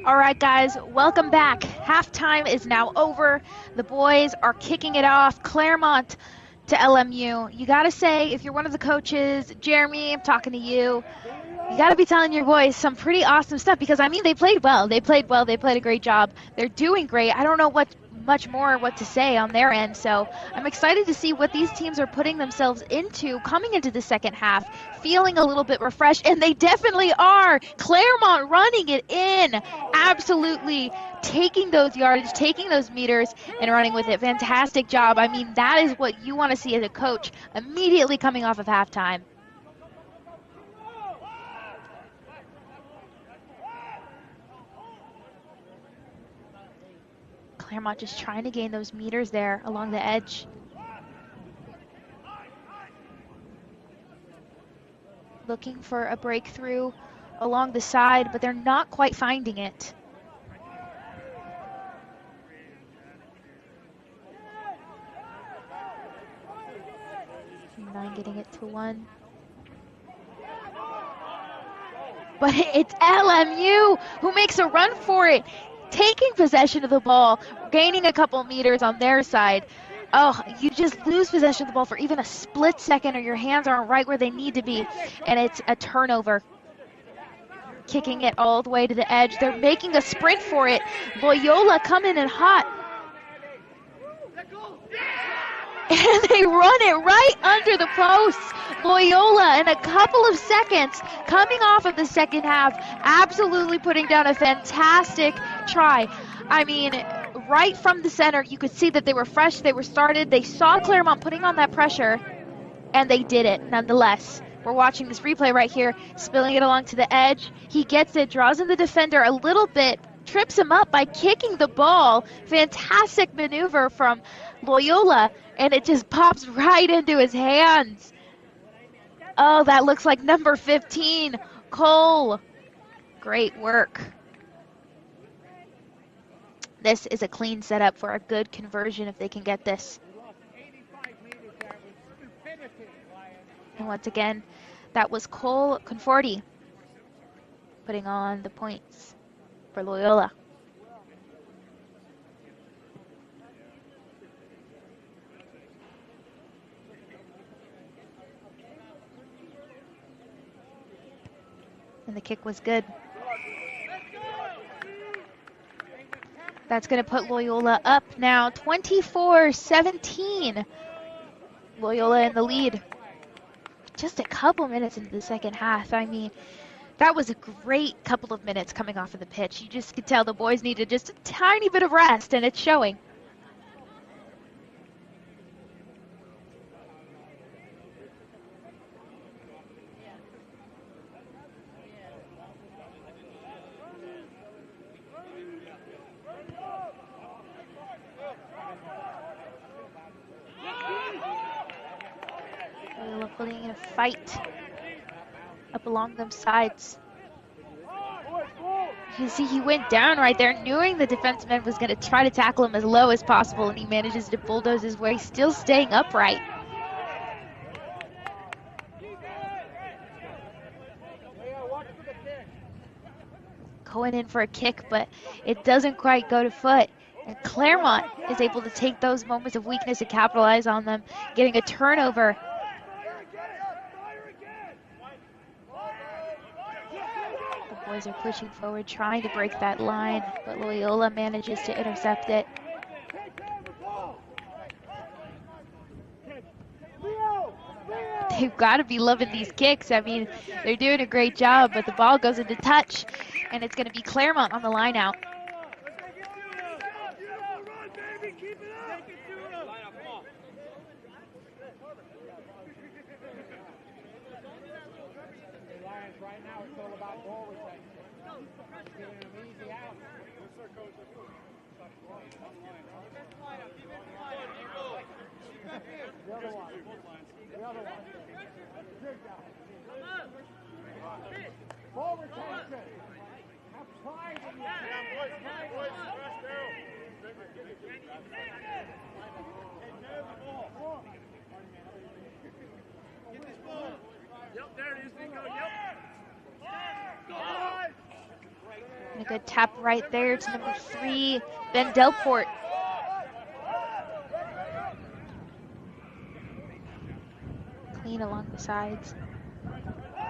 All right, guys, welcome back. Halftime is now over. The boys are kicking it off. Claremont to LMU. You got to say, if you're one of the coaches, Jeremy, I'm talking to you, you got to be telling your boys some pretty awesome stuff because, I mean, they played well. They played well. They played a great job. They're doing great. I don't know much more what to say on their end, so I'm excited to see what these teams are putting themselves into coming into the second half, feeling a little bit refreshed, and they definitely are. Claremont running it in, absolutely taking those yardage, taking those meters, and running with it. Fantastic job. I mean, that is what you want to see as a coach immediately coming off of halftime. Claremont just trying to gain those meters there along the edge. Looking for a breakthrough along the side, but they're not quite finding it. Nine getting it to 1. But it's LMU who makes a run for it, taking possession of the ball, gaining a couple meters on their side. Oh, you just lose possession of the ball for even a split second or your hands aren't right where they need to be, and it's a turnover. Kicking it all the way to the edge. They're making a sprint for it. Loyola coming in hot. And they run it right under the posts. Loyola in a couple of seconds coming off of the second half, absolutely putting down a fantastic try. I mean, right from the center, you could see that they were fresh, they were started, they saw Claremont putting on that pressure, and they did it nonetheless. We're watching this replay right here, spilling it along to the edge. He gets it, draws in the defender a little bit, trips him up by kicking the ball. Fantastic maneuver from Loyola, and it just pops right into his hands. Oh, that looks like number 15, Cole. Great work. This is a clean setup for a good conversion if they can get this. And once again, that was Cole Conforti putting on the points for Loyola. And the kick was good. That's going to put Loyola up now 24-17. Loyola in the lead. Just a couple minutes into the second half. I mean, that was a great couple of minutes coming off of the pitch. You just could tell the boys needed just a tiny bit of rest, and it's showing. Loyola putting in a fight up along them sides. You see he went down right there, knowing the defenseman was going to try to tackle him as low as possible, and he manages to bulldoze his way, still staying upright. Going in for a kick, but it doesn't quite go to foot. And Claremont is able to take those moments of weakness and capitalize on them, getting a turnover. The boys are pushing forward, trying to break that line, but Loyola manages to intercept it. They've got to be loving these kicks. I mean, they're doing a great job, but the ball goes into touch, and it's going to be Claremont on the line out. a good tap right there to number 3, Ben Delport. Clean along the sides.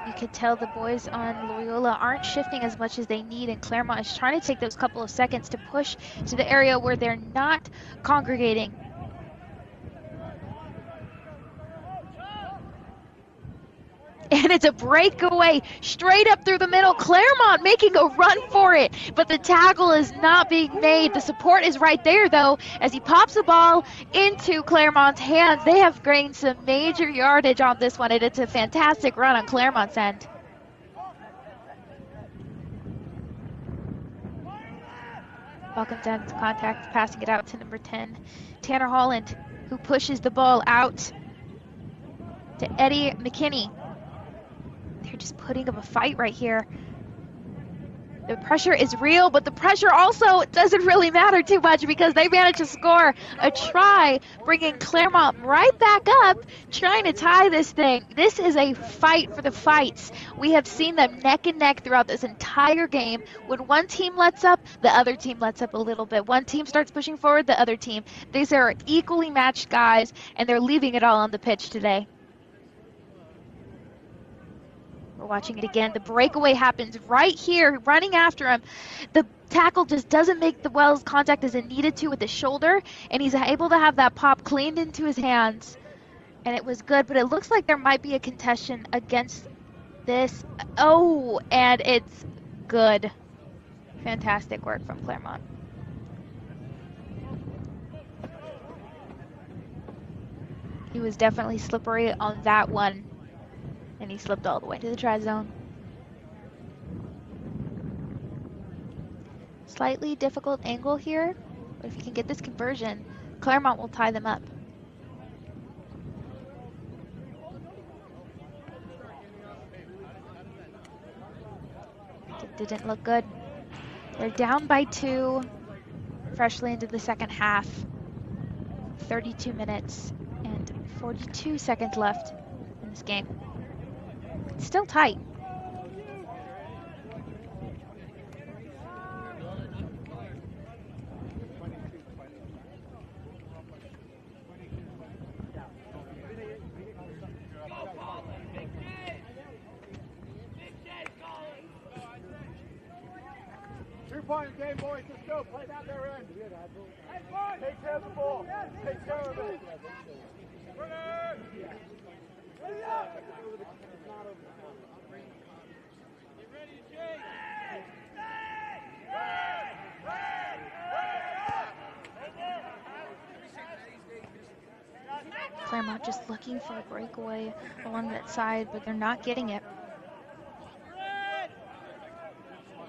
You could tell the boys on Loyola aren't shifting as much as they need, and Claremont is trying to take those couple of seconds to push to the area where they're not congregating. And it's a breakaway straight up through the middle. Claremont making a run for it, but the tackle is not being made. The support is right there, though, as he pops the ball into Claremont's hands. They have gained some major yardage on this one, and it's a fantastic run on Claremont's end. Ball comes down into contact, passing it out to number 10, Tanner Holland, who pushes the ball out to Eddie McKinney. They're just putting up a fight right here. The pressure is real, but the pressure also doesn't really matter too much because they managed to score a try, bringing Claremont right back up, trying to tie this thing. This is a fight for the fights. We have seen them neck and neck throughout this entire game. When one team lets up, the other team lets up a little bit. One team starts pushing forward, the other team. These are equally matched guys, and they're leaving it all on the pitch today. We're watching it again. The breakaway happens right here, running after him. The tackle just doesn't make the well contact as it needed to with his shoulder, and he's able to have that pop cleaned into his hands. And it was good, but it looks like there might be a contention against this. Oh, and it's good. Fantastic work from Claremont. He was definitely slippery on that one. And he slipped all the way to the try zone. Slightly difficult angle here, but if he can get this conversion, Claremont will tie them up. It didn't look good. They're down by 2, freshly into the second half. 32 minutes and 42 seconds left in this game. It's still tight. Two-point game, boys. Let's go. Play down their end. Take care of the ball. Take care of it. Claremont just looking for a breakaway along that side, but they're not getting it.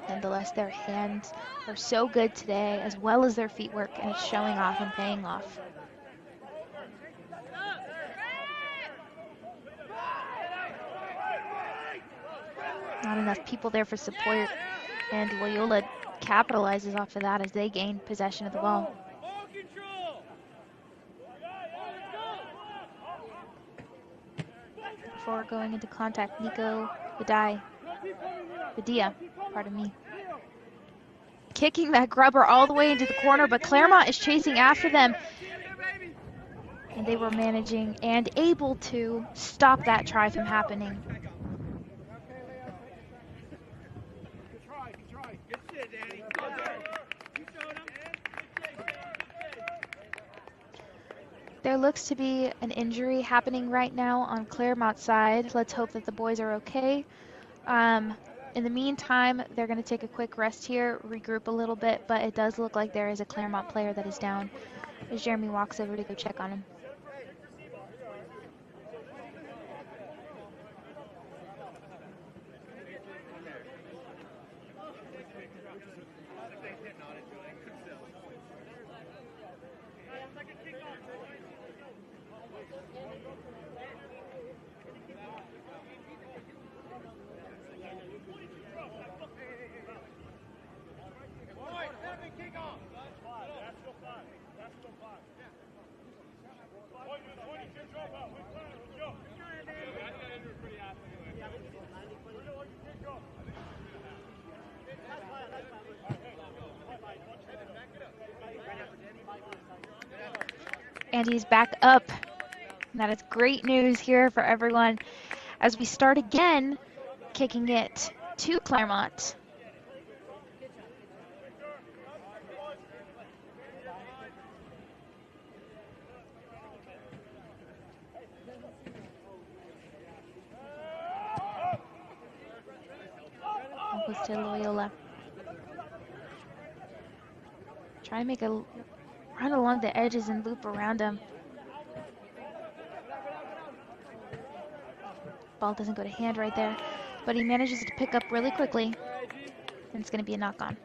Nonetheless, their hands are so good today, as well as their feet work, and it's showing off and paying off. Not enough people there for support, and Loyola capitalizes off of that as they gain possession of the ball. Before going into contact, Nico Badia, pardon me, kicking that grubber all the way into the corner, but Claremont is chasing after them, and they were managing and able to stop that try from happening. There looks to be an injury happening right now on Claremont's side. Let's hope that the boys are okay. In the meantime, they're going to take a quick rest here, regroup a little bit, but it does look like there is a Claremont player that is down as Jeremy walks over to go check on him. And he's back up. And that is great news here for everyone as we start again, kicking it to Claremont. Goes to Loyola. Try to make a run along the edges and loop around him. Ball doesn't go to hand right there, but he manages to pick up really quickly, and it's going to be a knock-on.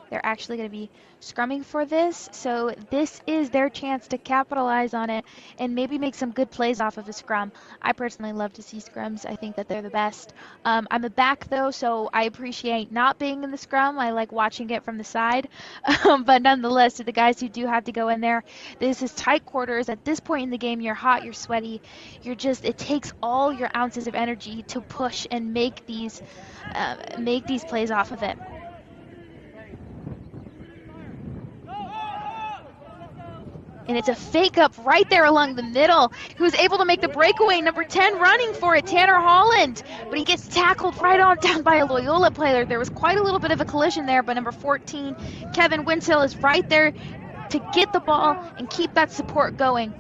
They're actually going to be scrumming for this, so this is their chance to capitalize on it and maybe make some good plays off of a scrum. I personally love to see scrums. I think that they're the best. I'm a back, though, so I appreciate not being in the scrum. I like watching it from the side. But nonetheless, to the guys who do have to go in there, this is tight quarters. At this point in the game, you're hot, you're sweaty. It takes all your ounces of energy to push and make these plays off of it. And it's a fake up right there along the middle. Who's able to make the breakaway? Number 10 running for it, Tanner Holland. But he gets tackled right on down by a Loyola player. There was quite a little bit of a collision there, but number 14, Kevin Winsell, is right there to get the ball and keep that support going.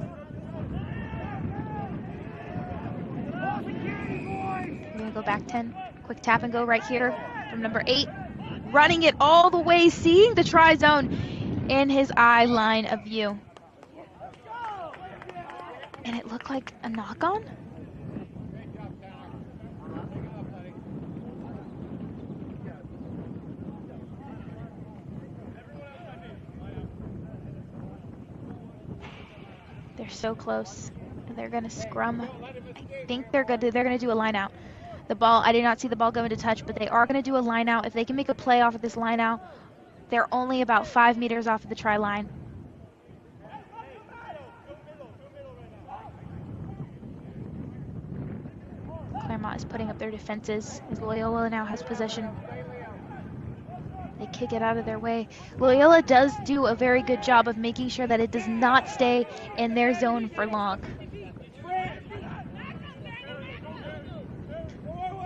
We're going to go back 10. Quick tap and go right here from number 8. Running it all the way, seeing the try zone in his eye line of view. And it looked like a knock-on? They're so close. And they're going to scrum. I think they're going to do a line out. The ball, I did not see the ball go into touch, but they are going to do a line out. If they can make a play off of this line out, they're only about 5 meters off of the try line. Claremont is putting up their defenses as Loyola now has possession. They kick it out of their way. Loyola does do a very good job of making sure that it does not stay in their zone for long.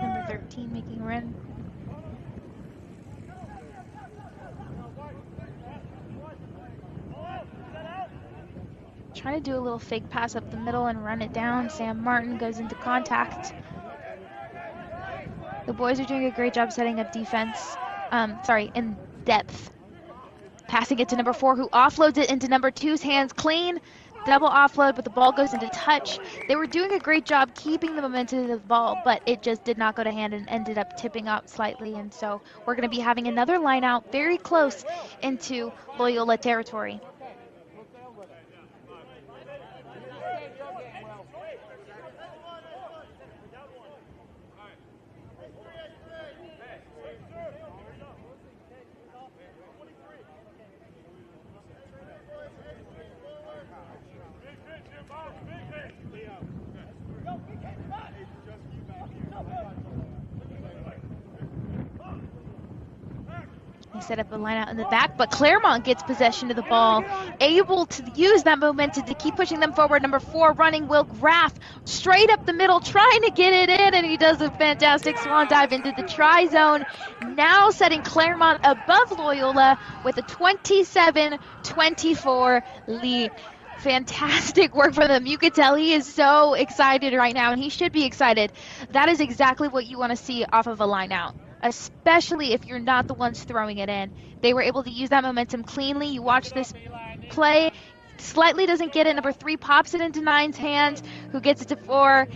Number 13 making a run. Trying to do a little fake pass up the middle and run it down. Sam Martin goes into contact. The boys are doing a great job setting up defense. In depth. Passing it to number 4, who offloads it into number 2's hands clean. Double offload, but the ball goes into touch. They were doing a great job keeping the momentum of the ball, but it just did not go to hand and ended up tipping out slightly. And so we're going to be having another line out very close into Loyola territory. Set up a line out in the back, but Claremont gets possession of the ball, able to use that momentum to keep pushing them forward. Number 4 running, Will Graff, straight up the middle, trying to get it in, and he does a fantastic swan dive into the try zone, now setting Claremont above Loyola with a 27-24 lead. Fantastic work for them. You could tell he is so excited right now, and he should be excited. That is exactly what you want to see off of a line out, especially if you're not the ones throwing it in. They were able to use that momentum cleanly. You watch this play, slightly doesn't get it. Number 3 pops it into 9's hands, who gets it to 4.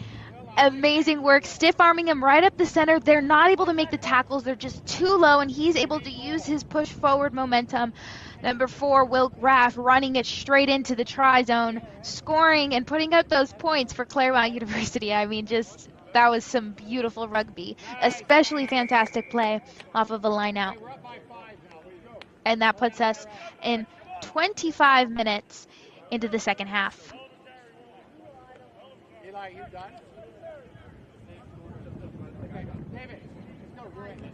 Amazing work, stiff arming him right up the center. They're not able to make the tackles. They're just too low, and he's able to use his push forward momentum. Number 4, Will Graff, running it straight into the try zone, scoring and putting up those points for Claremont University. I mean, just that was some beautiful rugby, especially fantastic play off of a line out. And that puts us in 25 minutes into the second half. Eli, you done? Okay, David, let's go. You're in.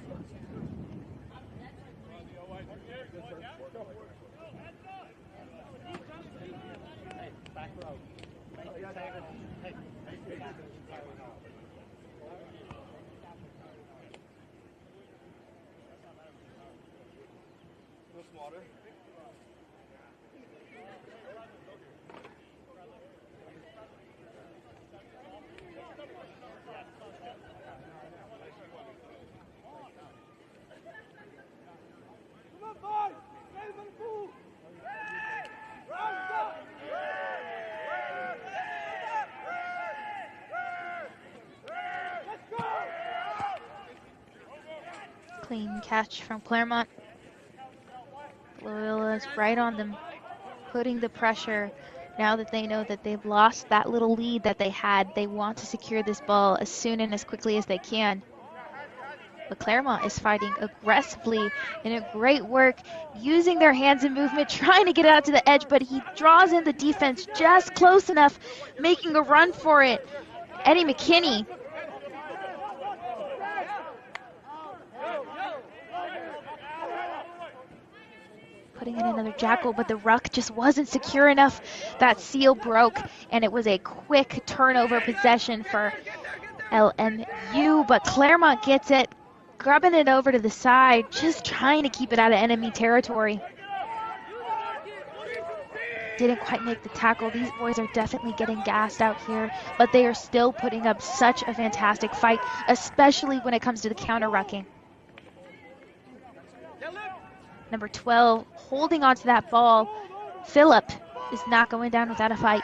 Clean catch from Claremont. Loyola's right on them, putting the pressure. Now that they know that they've lost that little lead that they had, they want to secure this ball as soon and as quickly as they can. But Claremont is fighting aggressively and a great work, using their hands and movement, trying to get it out to the edge, but he draws in the defense just close enough, making a run for it. Eddie McKinney putting in another jackal, but the ruck just wasn't secure enough. That seal broke, and it was a quick turnover possession for LMU, but Claremont gets it, grubbing it over to the side, just trying to keep it out of enemy territory. Didn't quite make the tackle. These boys are definitely getting gassed out here, but they are still putting up such a fantastic fight, especially when it comes to the counter-rucking. Number 12 holding onto that ball. Phillip is not going down without a fight.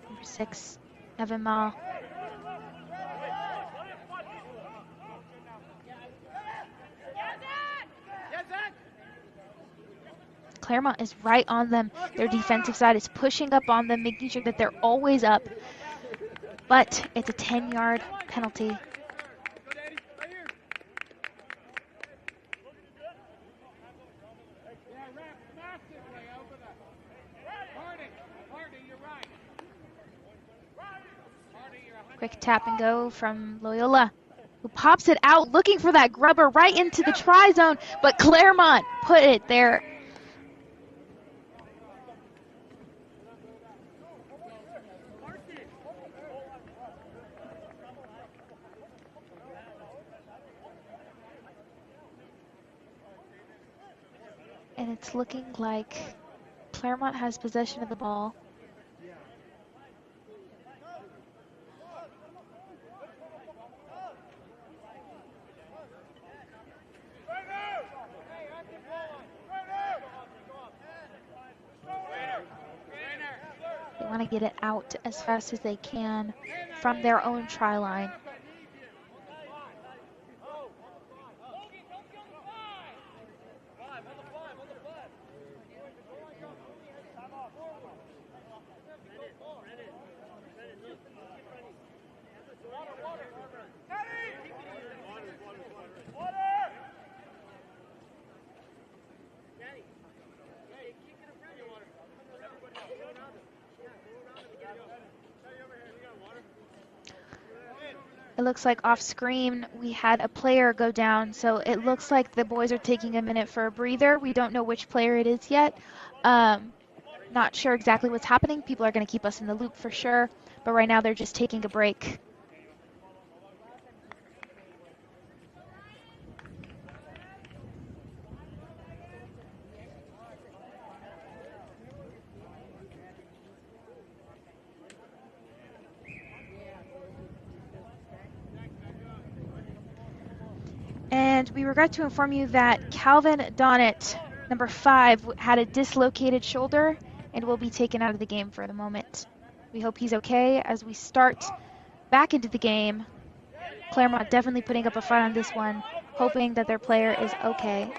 Number 6, Evan Mall. Claremont is right on them. Their defensive side is pushing up on them, making sure that they're always up. But it's a 10-yard penalty. Quick tap and go from Loyola, who pops it out, looking for that grubber right into the try zone, but Claremont put it there. And it's looking like Claremont has possession of the ball. They want to get it out as fast as they can from their own try line. It looks like off screen we had a player go down, so it looks like the boys are taking a minute for a breather. We don't know which player it is yet. Not sure exactly what's happening. People are going to keep us in the loop for sure, but right now they're just taking a break. And we regret to inform you that Calvin Donnett, number 5, had a dislocated shoulder and will be taken out of the game for the moment. We hope he's okay as we start back into the game. Claremont definitely putting up a fight on this one, hoping that their player is okay.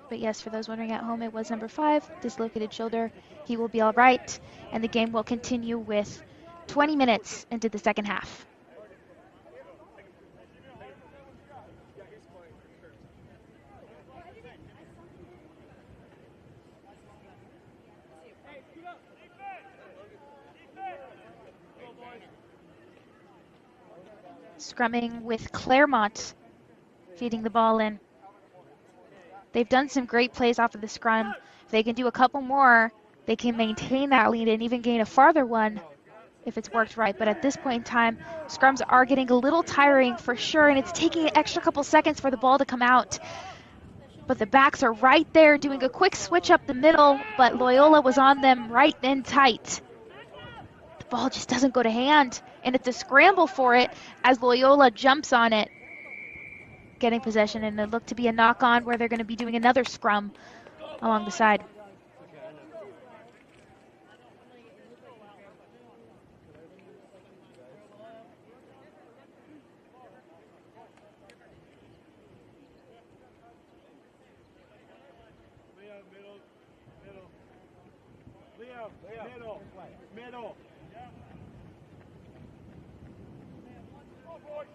But yes, for those wondering at home, it was number 5, dislocated shoulder. He will be all right, and the game will continue with 20 minutes into the second half. Scrumming with Claremont, feeding the ball in. They've done some great plays off of the scrum. If they can do a couple more, they can maintain that lead and even gain a farther one if it's worked right. But at this point in time, scrums are getting a little tiring for sure, and it's taking an extra couple seconds for the ball to come out. But the backs are right there doing a quick switch up the middle, but Loyola was on them right and tight. The ball just doesn't go to hand, and it's a scramble for it as Loyola jumps on it, getting possession, and it looked to be a knock-on where they're going to be doing another scrum along the side. Middle.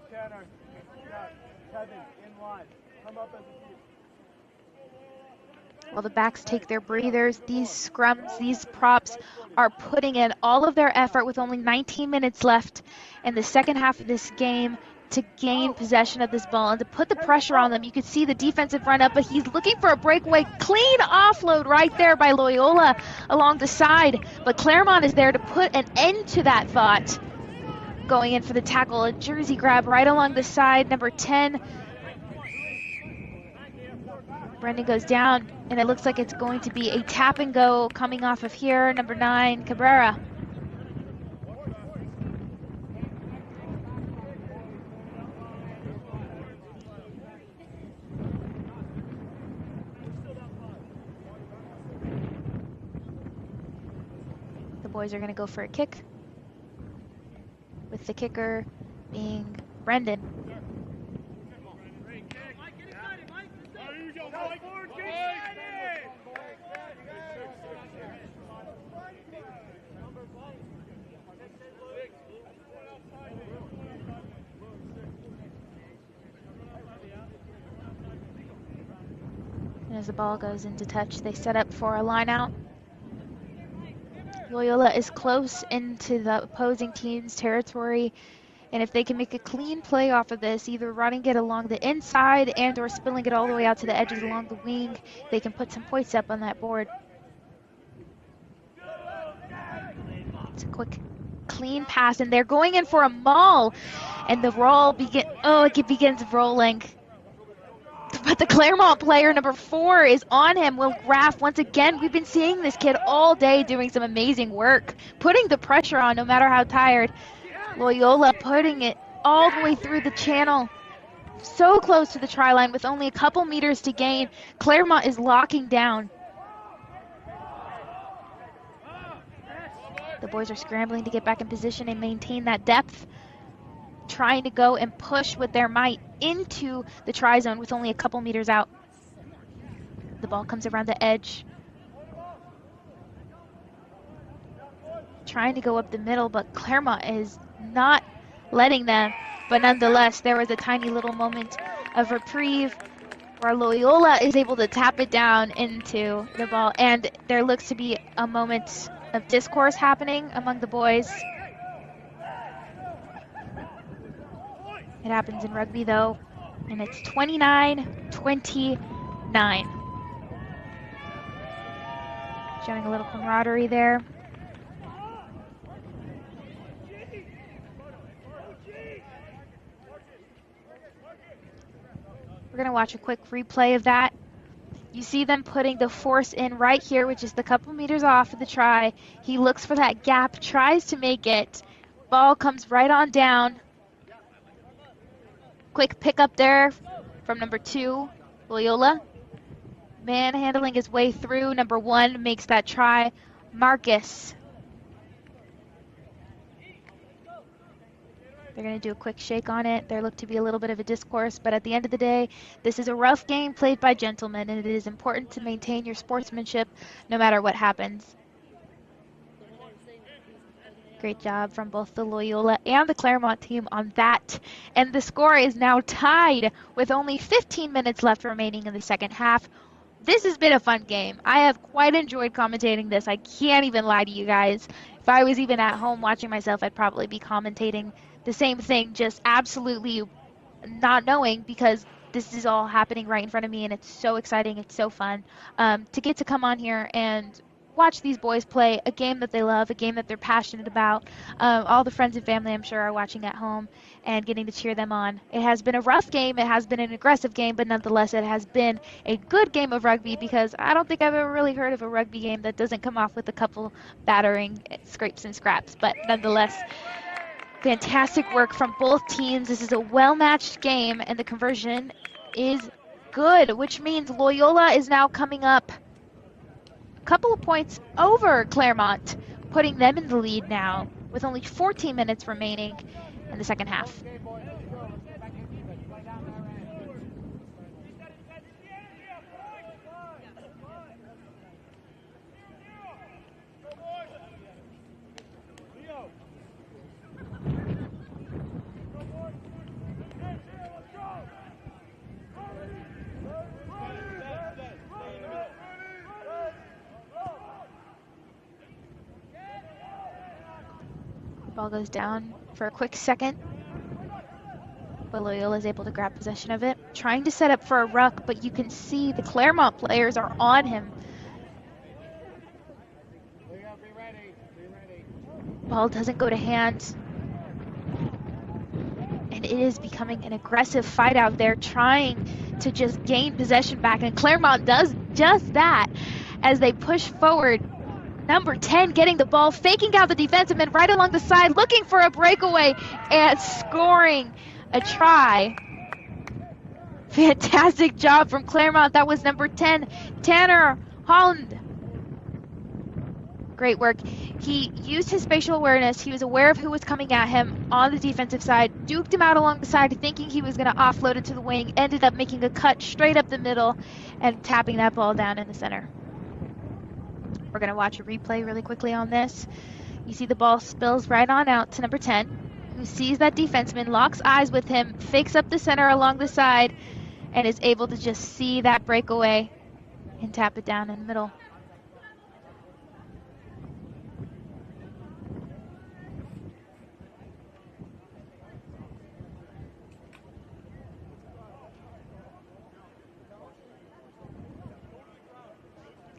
Tanner, Kevin, in line. Come up as a team. While the backs take their breathers, these scrums, these props are putting in all of their effort with only 19 minutes left in the second half of this game to gain possession of this ball and to put the pressure on them. You could see the defensive run up, but he's looking for a breakaway. Clean offload right there by Loyola along the side, but Claremont is there to put an end to that thought. Going in for the tackle, a jersey grab right along the side, number 10. Brendan goes down, and it looks like it's going to be a tap and go coming off of here, number 9, Cabrera. The boys are going to go for a kick, with the kicker being Brendan. And as the ball goes into touch, they set up for a line out. Loyola is close into the opposing team's territory, and if they can make a clean play off of this, either running it along the inside and or spilling it all the way out to the edges along the wing, they can put some points up on that board. It's a quick, clean pass, and they're going in for a maul, and the roll begins rolling. But the Claremont player, number 4, is on him. Will Graff, once again, we've been seeing this kid all day doing some amazing work, putting the pressure on no matter how tired. Loyola putting it all the way through the channel, so close to the try line with only a couple meters to gain. Claremont is locking down. The boys are scrambling to get back in position and maintain that depth, trying to go and push with their might into the try zone with only a couple meters out. The ball comes around the edge. Trying to go up the middle, but Claremont is not letting them. But nonetheless, there was a tiny little moment of reprieve where Loyola is able to tap it down into the ball. And there looks to be a moment of discourse happening among the boys. It happens in rugby, though, and it's 29-29. Showing a little camaraderie there. We're going to watch a quick replay of that. You see them putting the force in right here, which is the couple meters off of the try. He looks for that gap, tries to make it. Ball comes right on down. Quick pick up there from number 2, Loyola. Manhandling his way through. Number 1 makes that try. Marcus. They're going to do a quick shake on it. There looked to be a little bit of a discourse, but at the end of the day, this is a rough game played by gentlemen, and it is important to maintain your sportsmanship no matter what happens. Great job from both the Loyola and the Claremont team on that. And the score is now tied with only 15 minutes left remaining in the second half. This has been a fun game. I have quite enjoyed commentating this. I can't even lie to you guys. If I was even at home watching myself, I'd probably be commentating the same thing, just absolutely not knowing, because this is all happening right in front of me, and it's so exciting. It's so fun to get to come on here and watch these boys play a game that they love, a game that they're passionate about. All the friends and family, I'm sure, are watching at home and getting to cheer them on. It has been a rough game. It has been an aggressive game, but nonetheless, it has been a good game of rugby, because I don't think I've ever really heard of a rugby game that doesn't come off with a couple battering scrapes and scraps. But nonetheless, fantastic work from both teams. This is a well-matched game, and the conversion is good, which means Loyola is now coming up couple of points over Claremont, putting them in the lead now with only 14 minutes remaining in the second half. Ball goes down for a quick second, but Loyola is able to grab possession of it. Trying to set up for a ruck, but you can see the Claremont players are on him. Ball doesn't go to hand. And it is becoming an aggressive fight out there, trying to just gain possession back. And Claremont does just that as they push forward. Number 10 getting the ball, faking out the defensive man right along the side, looking for a breakaway and scoring a try. Fantastic job from Claremont. That was number 10, Tanner Holland. Great work. He used his spatial awareness. He was aware of who was coming at him on the defensive side, duked him out along the side, thinking he was going to offload it to the wing, ended up making a cut straight up the middle and tapping that ball down in the center. We're going to watch a replay really quickly on this. You see the ball spills right on out to number 10, who sees that defenseman, locks eyes with him, fakes up the center along the side, and is able to just see that breakaway and tap it down in the middle.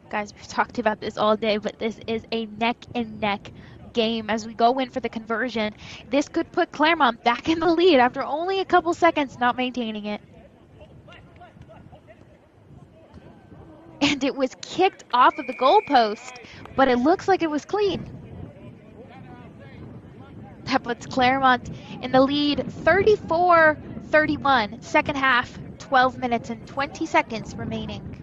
Guys, we've talked about this all day, but this is a neck-and-neck game as we go in for the conversion. This could put Claremont back in the lead after only a couple seconds not maintaining it. And it was kicked off of the goalpost, but it looks like it was clean. That puts Claremont in the lead 34-31. Second half, 12 minutes and 20 seconds remaining.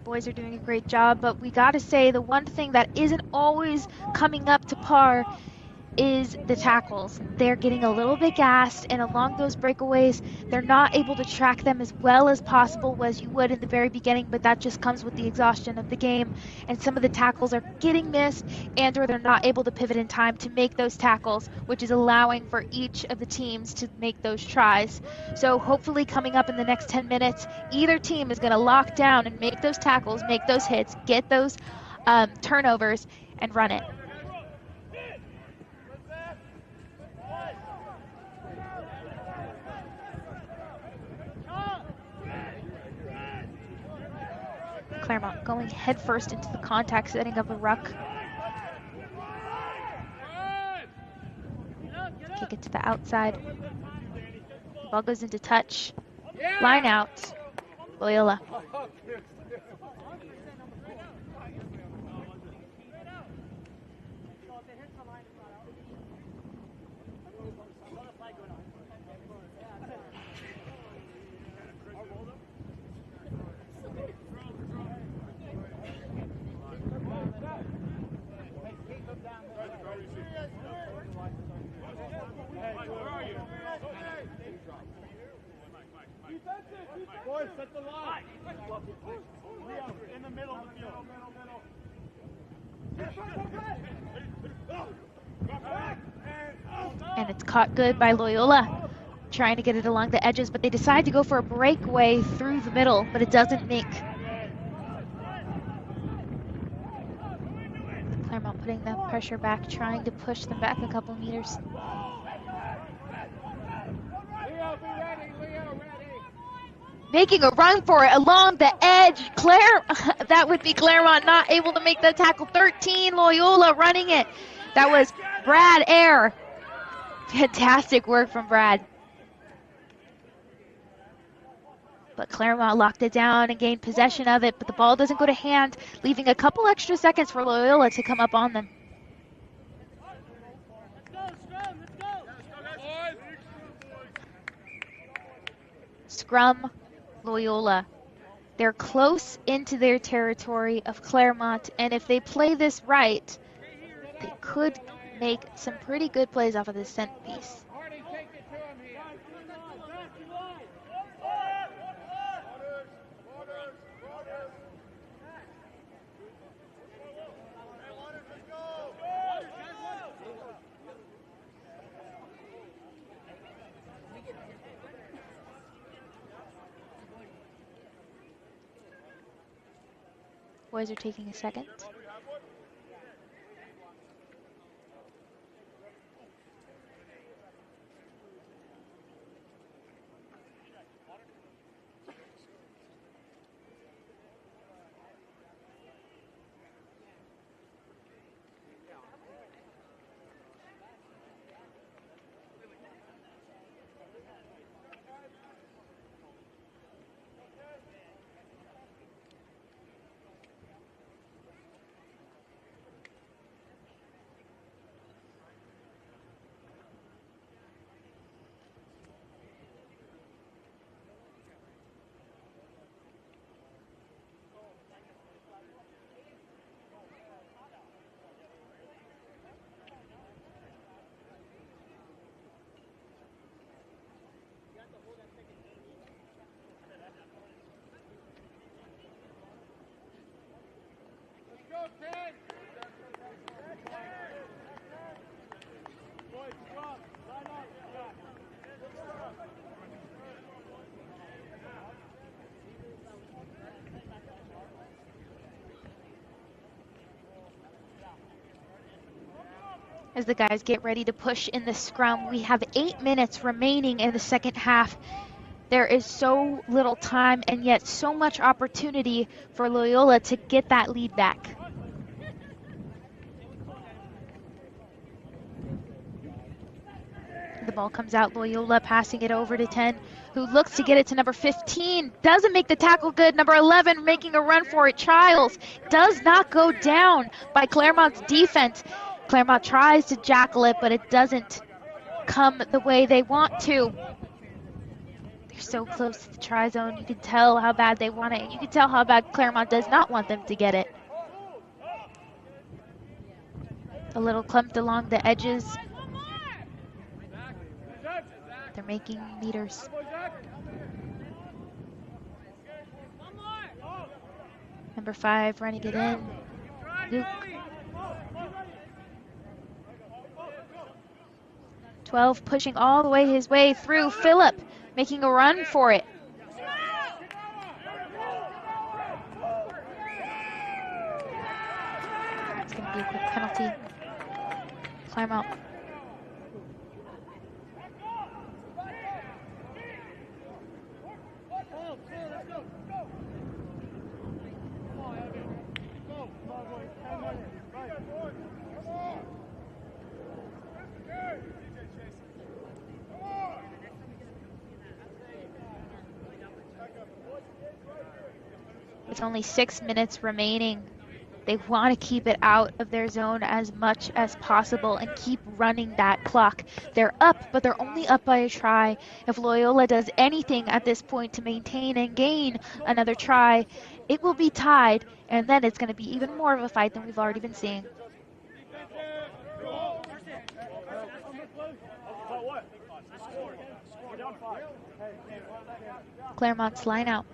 Boys are doing a great job, but we gotta say the one thing that isn't always coming up to par is the tackles. They're getting a little bit gassed, and along those breakaways, they're not able to track them as well as possible as you would in the very beginning, but that just comes with the exhaustion of the game. And some of the tackles are getting missed, and or they're not able to pivot in time to make those tackles, which is allowing for each of the teams to make those tries. So hopefully coming up in the next 10 minutes, either team is gonna lock down and make those tackles, make those hits, get those turnovers, and run it. Claremont going headfirst into the contact, setting up a ruck. Kick it to the outside. Ball goes into touch. Line out. Loyola. Boys, set the line. Leo, in the middle of the field. And it's caught good by Loyola, trying to get it along the edges, but they decide to go for a breakaway through the middle, but it doesn't make. Claremont putting the pressure back, trying to push them back a couple meters. Leo, be ready. Leo, ready. Making a run for it along the edge. That would be Claremont not able to make the tackle. 13, Loyola running it. That was Brad Ayer. Fantastic work from Brad. But Claremont locked it down and gained possession of it, but the ball doesn't go to hand, leaving a couple extra seconds for Loyola to come up on them. Scrum, Loyola. They're close into their territory of Claremont, and if they play this right, they could make some pretty good plays off of this set piece. Boys are taking a second. As the guys get ready to push in the scrum, we have 8 minutes remaining in the second half. There is so little time and yet so much opportunity for Loyola to get that lead back. The ball comes out, Loyola passing it over to 10, who looks to get it to number 15. Doesn't make the tackle good. Number 11 making a run for it. Childs does not go down by Claremont's defense. Claremont tries to jackal it, but it doesn't come the way they want to. They're so close to the try zone. You can tell how bad they want it, and you can tell how bad Claremont does not want them to get it. A little clumped along the edges. They're making meters. Number 5 running it in. Luke. 12 pushing all the way his way through. Phillip making a run for it. It's going to be a quick penalty. Claremont. With only 6 minutes remaining, they want to keep it out of their zone as much as possible and keep running that clock. They're up, but they're only up by a try. If Loyola does anything at this point to maintain and gain another try, it will be tied, and then it's going to be even more of a fight than we've already been seeing. Claremont's line out.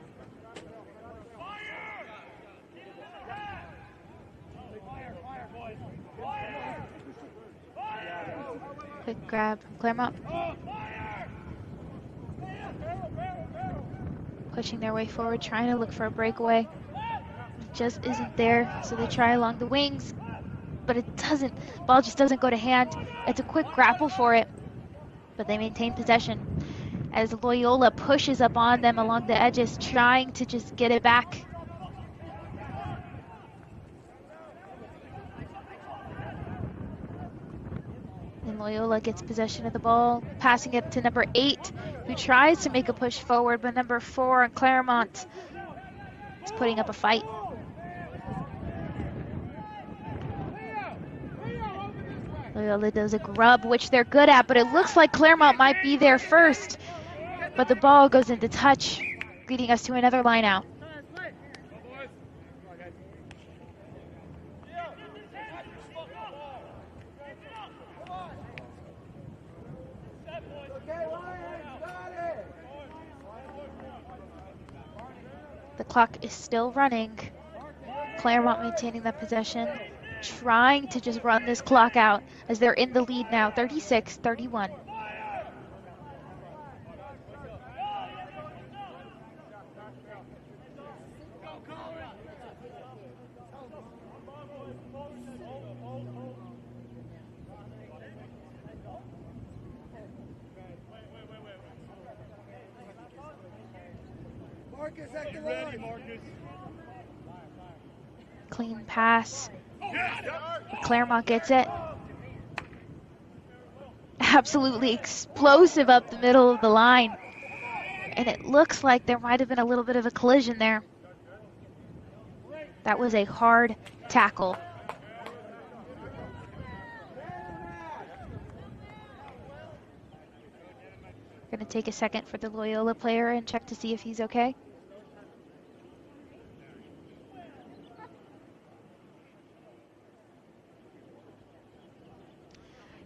Quick grab from Claremont. Pushing their way forward, trying to look for a breakaway. It just isn't there, so they try along the wings. but ball just doesn't go to hand. It's a quick grapple for it, but they maintain possession as Loyola pushes up on them along the edges, trying to just get it back. And Loyola gets possession of the ball, passing it to number 8, who tries to make a push forward, but number 4, Claremont, is putting up a fight. Loyola does a grub, which they're good at, but it looks like Claremont might be there first. But the ball goes into touch, leading us to another line out. The clock is still running. Claremont maintaining that possession, trying to just run this clock out as they're in the lead now, 36-31. Clean pass. Claremont gets it. Absolutely explosive up the middle of the line. And it looks like there might have been a little bit of a collision there. That was a hard tackle. Going to take a second for the Loyola player and check to see if he's okay.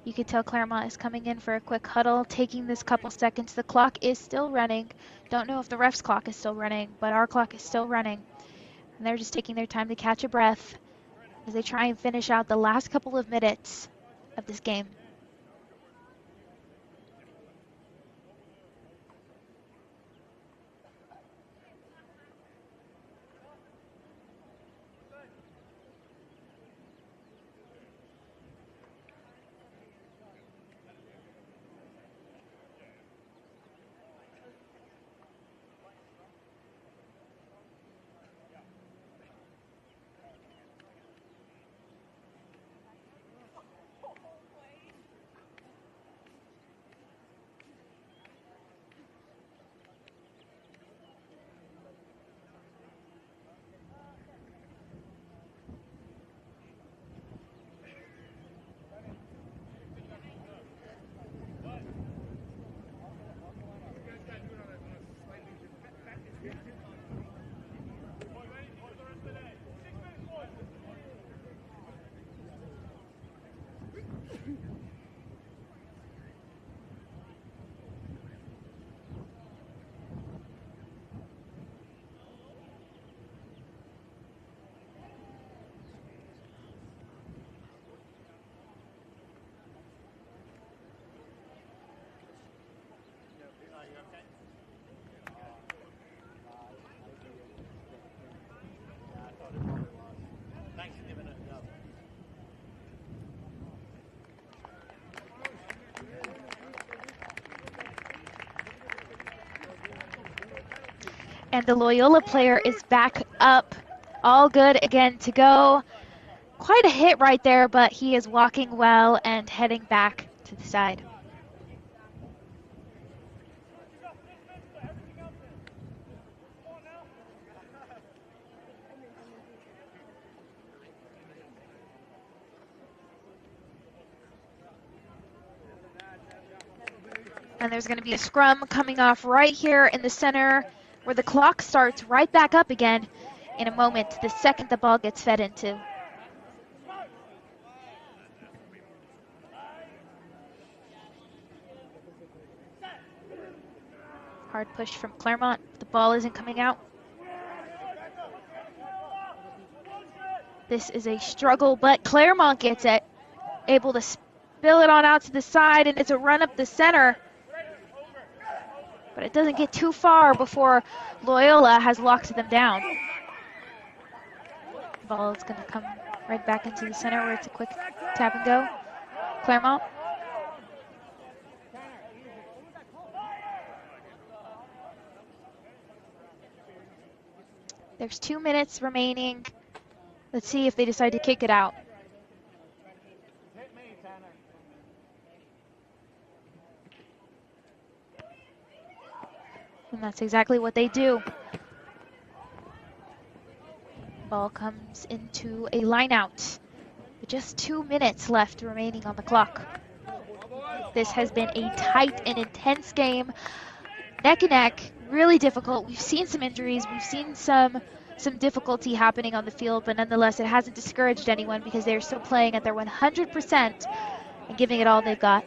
You can tell Claremont is coming in for a quick huddle, taking this couple seconds. The clock is still running. Don't know if the ref's clock is still running, but our clock is still running. And they're just taking their time to catch a breath as they try and finish out the last couple of minutes of this game. And the Loyola player is back up. All good again to go. Quite a hit right there, but he is walking well and heading back to the side. And there's going to be a scrum coming off right here in the center where the clock starts right back up again in a moment, the second the ball gets fed into. Hard push from Claremont. The ball isn't coming out. This is a struggle, but Claremont gets it. Able to spill it on out to the side, and it's a run up the center. But it doesn't get too far before Loyola has locked them down. The ball is going to come Right back into the center where it's a quick tap and go. Claremont. There's 2 minutes remaining. Let's see if they decide to kick it out. And that's exactly what they do. Ball comes into a line out. With just 2 minutes left remaining on the clock. This has been a tight and intense game. Neck and neck, really difficult. We've seen some injuries. We've seen some difficulty happening on the field, but nonetheless, it hasn't discouraged anyone because they're still playing at their 100% and giving it all they've got.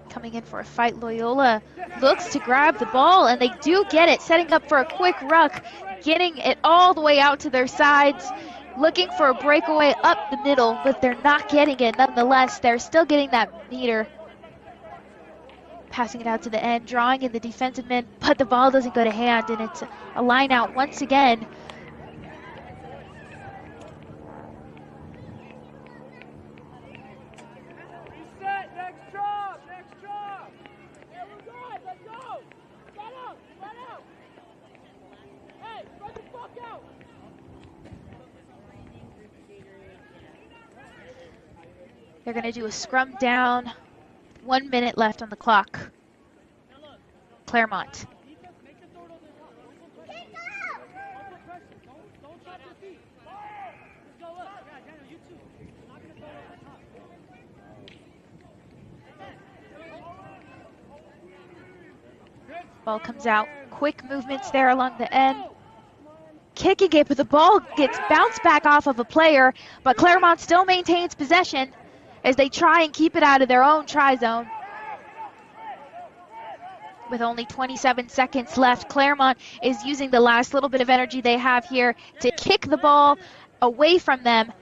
Coming in for a fight, Loyola looks to grab the ball, and they do get it, setting up for a quick ruck, getting it all the way out to their sides, looking for a breakaway up the middle, but they're not getting it. Nonetheless, they're still getting that meter. Passing it out to the end, drawing in the defensive men, but the ball doesn't go to hand, and it's a line out once again. They're going to do a scrum down. 1 minute left on the clock. Claremont. Ball comes out. Quick movements there along the end. Kicking it, but the ball gets bounced back off of a player, but Claremont still maintains possession as they try and keep it out of their own try zone. With only 27 seconds left, Claremont is using the last little bit of energy they have here to kick the ball away from them,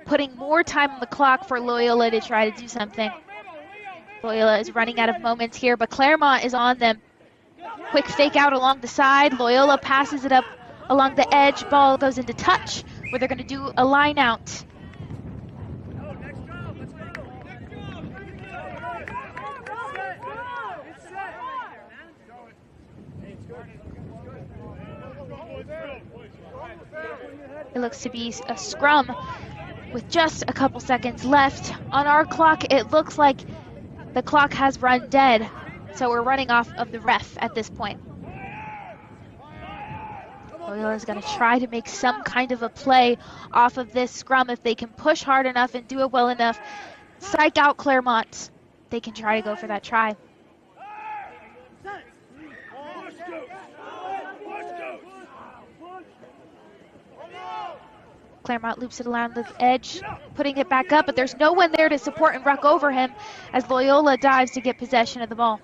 putting more time on the clock for Loyola to try to do something. Loyola is running out of moments here, but Claremont is on them. Quick fake out along the side. Loyola passes it up along the edge. Ball goes into touch, where they're going to do a line out. It looks to be a scrum with just a couple seconds left. On our clock, it looks like the clock has run dead, so we're running off of the ref at this point. Loyola is going to try to make some kind of a play off of this scrum. If they can push hard enough and do it well enough, psych out Claremont, they can try to go for that try. Claremont loops it around the edge, putting it back up, but there's no one there to support and ruck over him as Loyola dives to get possession of the ball.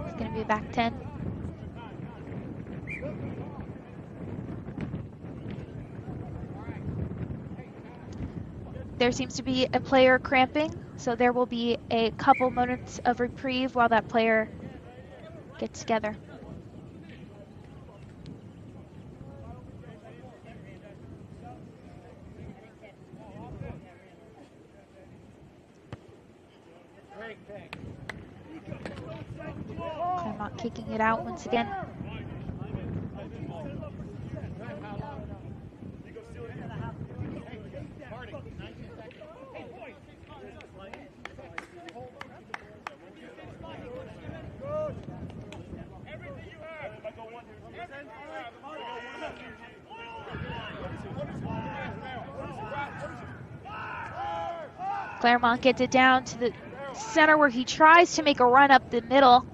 It's going to be a back 10. There seems to be a player cramping, so there will be a couple moments of reprieve while that player gets together. Claremont kicking it out once again. Claremont gets it down to the center where he tries to make a run up the middle.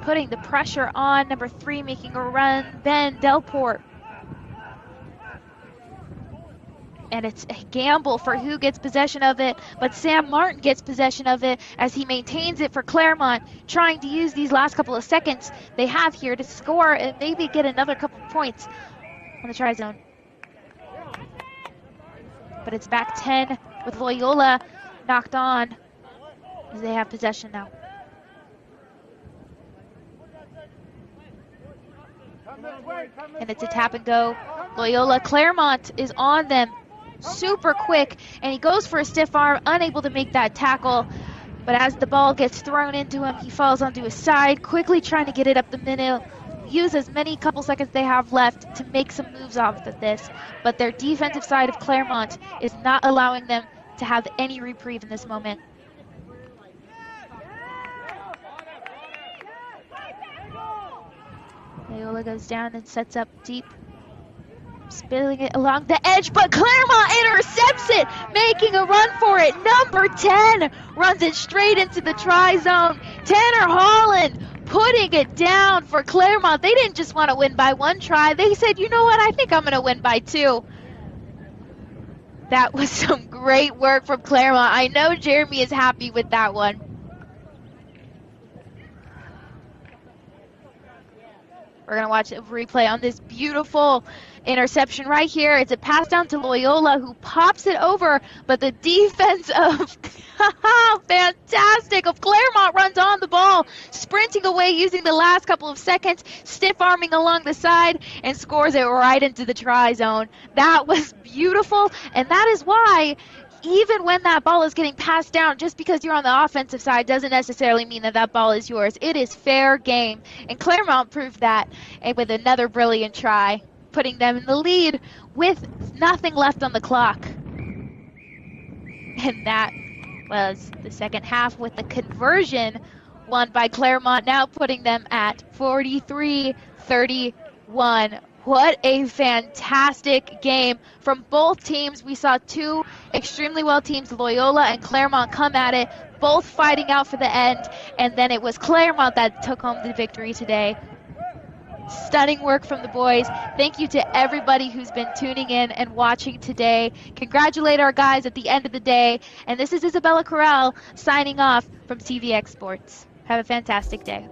Putting the pressure on number 3, making a run, Ben Delport. and it's a gamble for who gets possession of it, but Sam Martin gets possession of it as he maintains it for Claremont, trying to use these last couple of seconds they have here to score and maybe get another couple points on the try zone. But it's back 10 with Loyola knocked on as they have possession now. And it's a tap and go. Loyola, Claremont is on them super quick, and he goes for a stiff arm, unable to make that tackle. But as the ball gets thrown into him, he falls onto his side, quickly trying to get it up the middle, use as many couple seconds they have left to make some moves off of this. But their defensive side of Claremont is not allowing them to have any reprieve in this moment. Loyola goes down and sets up deep, spilling it along the edge, but Claremont intercepts it, making a run for it. Number 10 runs it straight into the try zone. Tanner Holland putting it down for Claremont. They didn't just want to win by one try. They said, you know what, I think I'm going to win by two. That was some great work from Claremont. I know Jeremy is happy with that one. We're going to watch a replay on this beautiful interception right here. It's a pass down to Loyola, who pops it over, but the defense of fantastic of Claremont runs on the ball, sprinting away using the last couple of seconds, stiff arming along the side, and scores it right into the try zone. That was beautiful, and that is why even when that ball is getting passed down, just because you're on the offensive side doesn't necessarily mean that that ball is yours. It is fair game, and Claremont proved that with another brilliant try, putting them in the lead with nothing left on the clock. And that was the second half with the conversion won by Claremont, now putting them at 43-31. What a fantastic game from both teams. We saw two extremely well teams, Loyola and Claremont, come at it, both fighting out for the end, and then it was Claremont that took home the victory today. Stunning work from the boys. Thank you to everybody who's been tuning in and watching today. Congratulate our guys at the end of the day. And this is Isabella Corral signing off from TVX Sports. Have a fantastic day.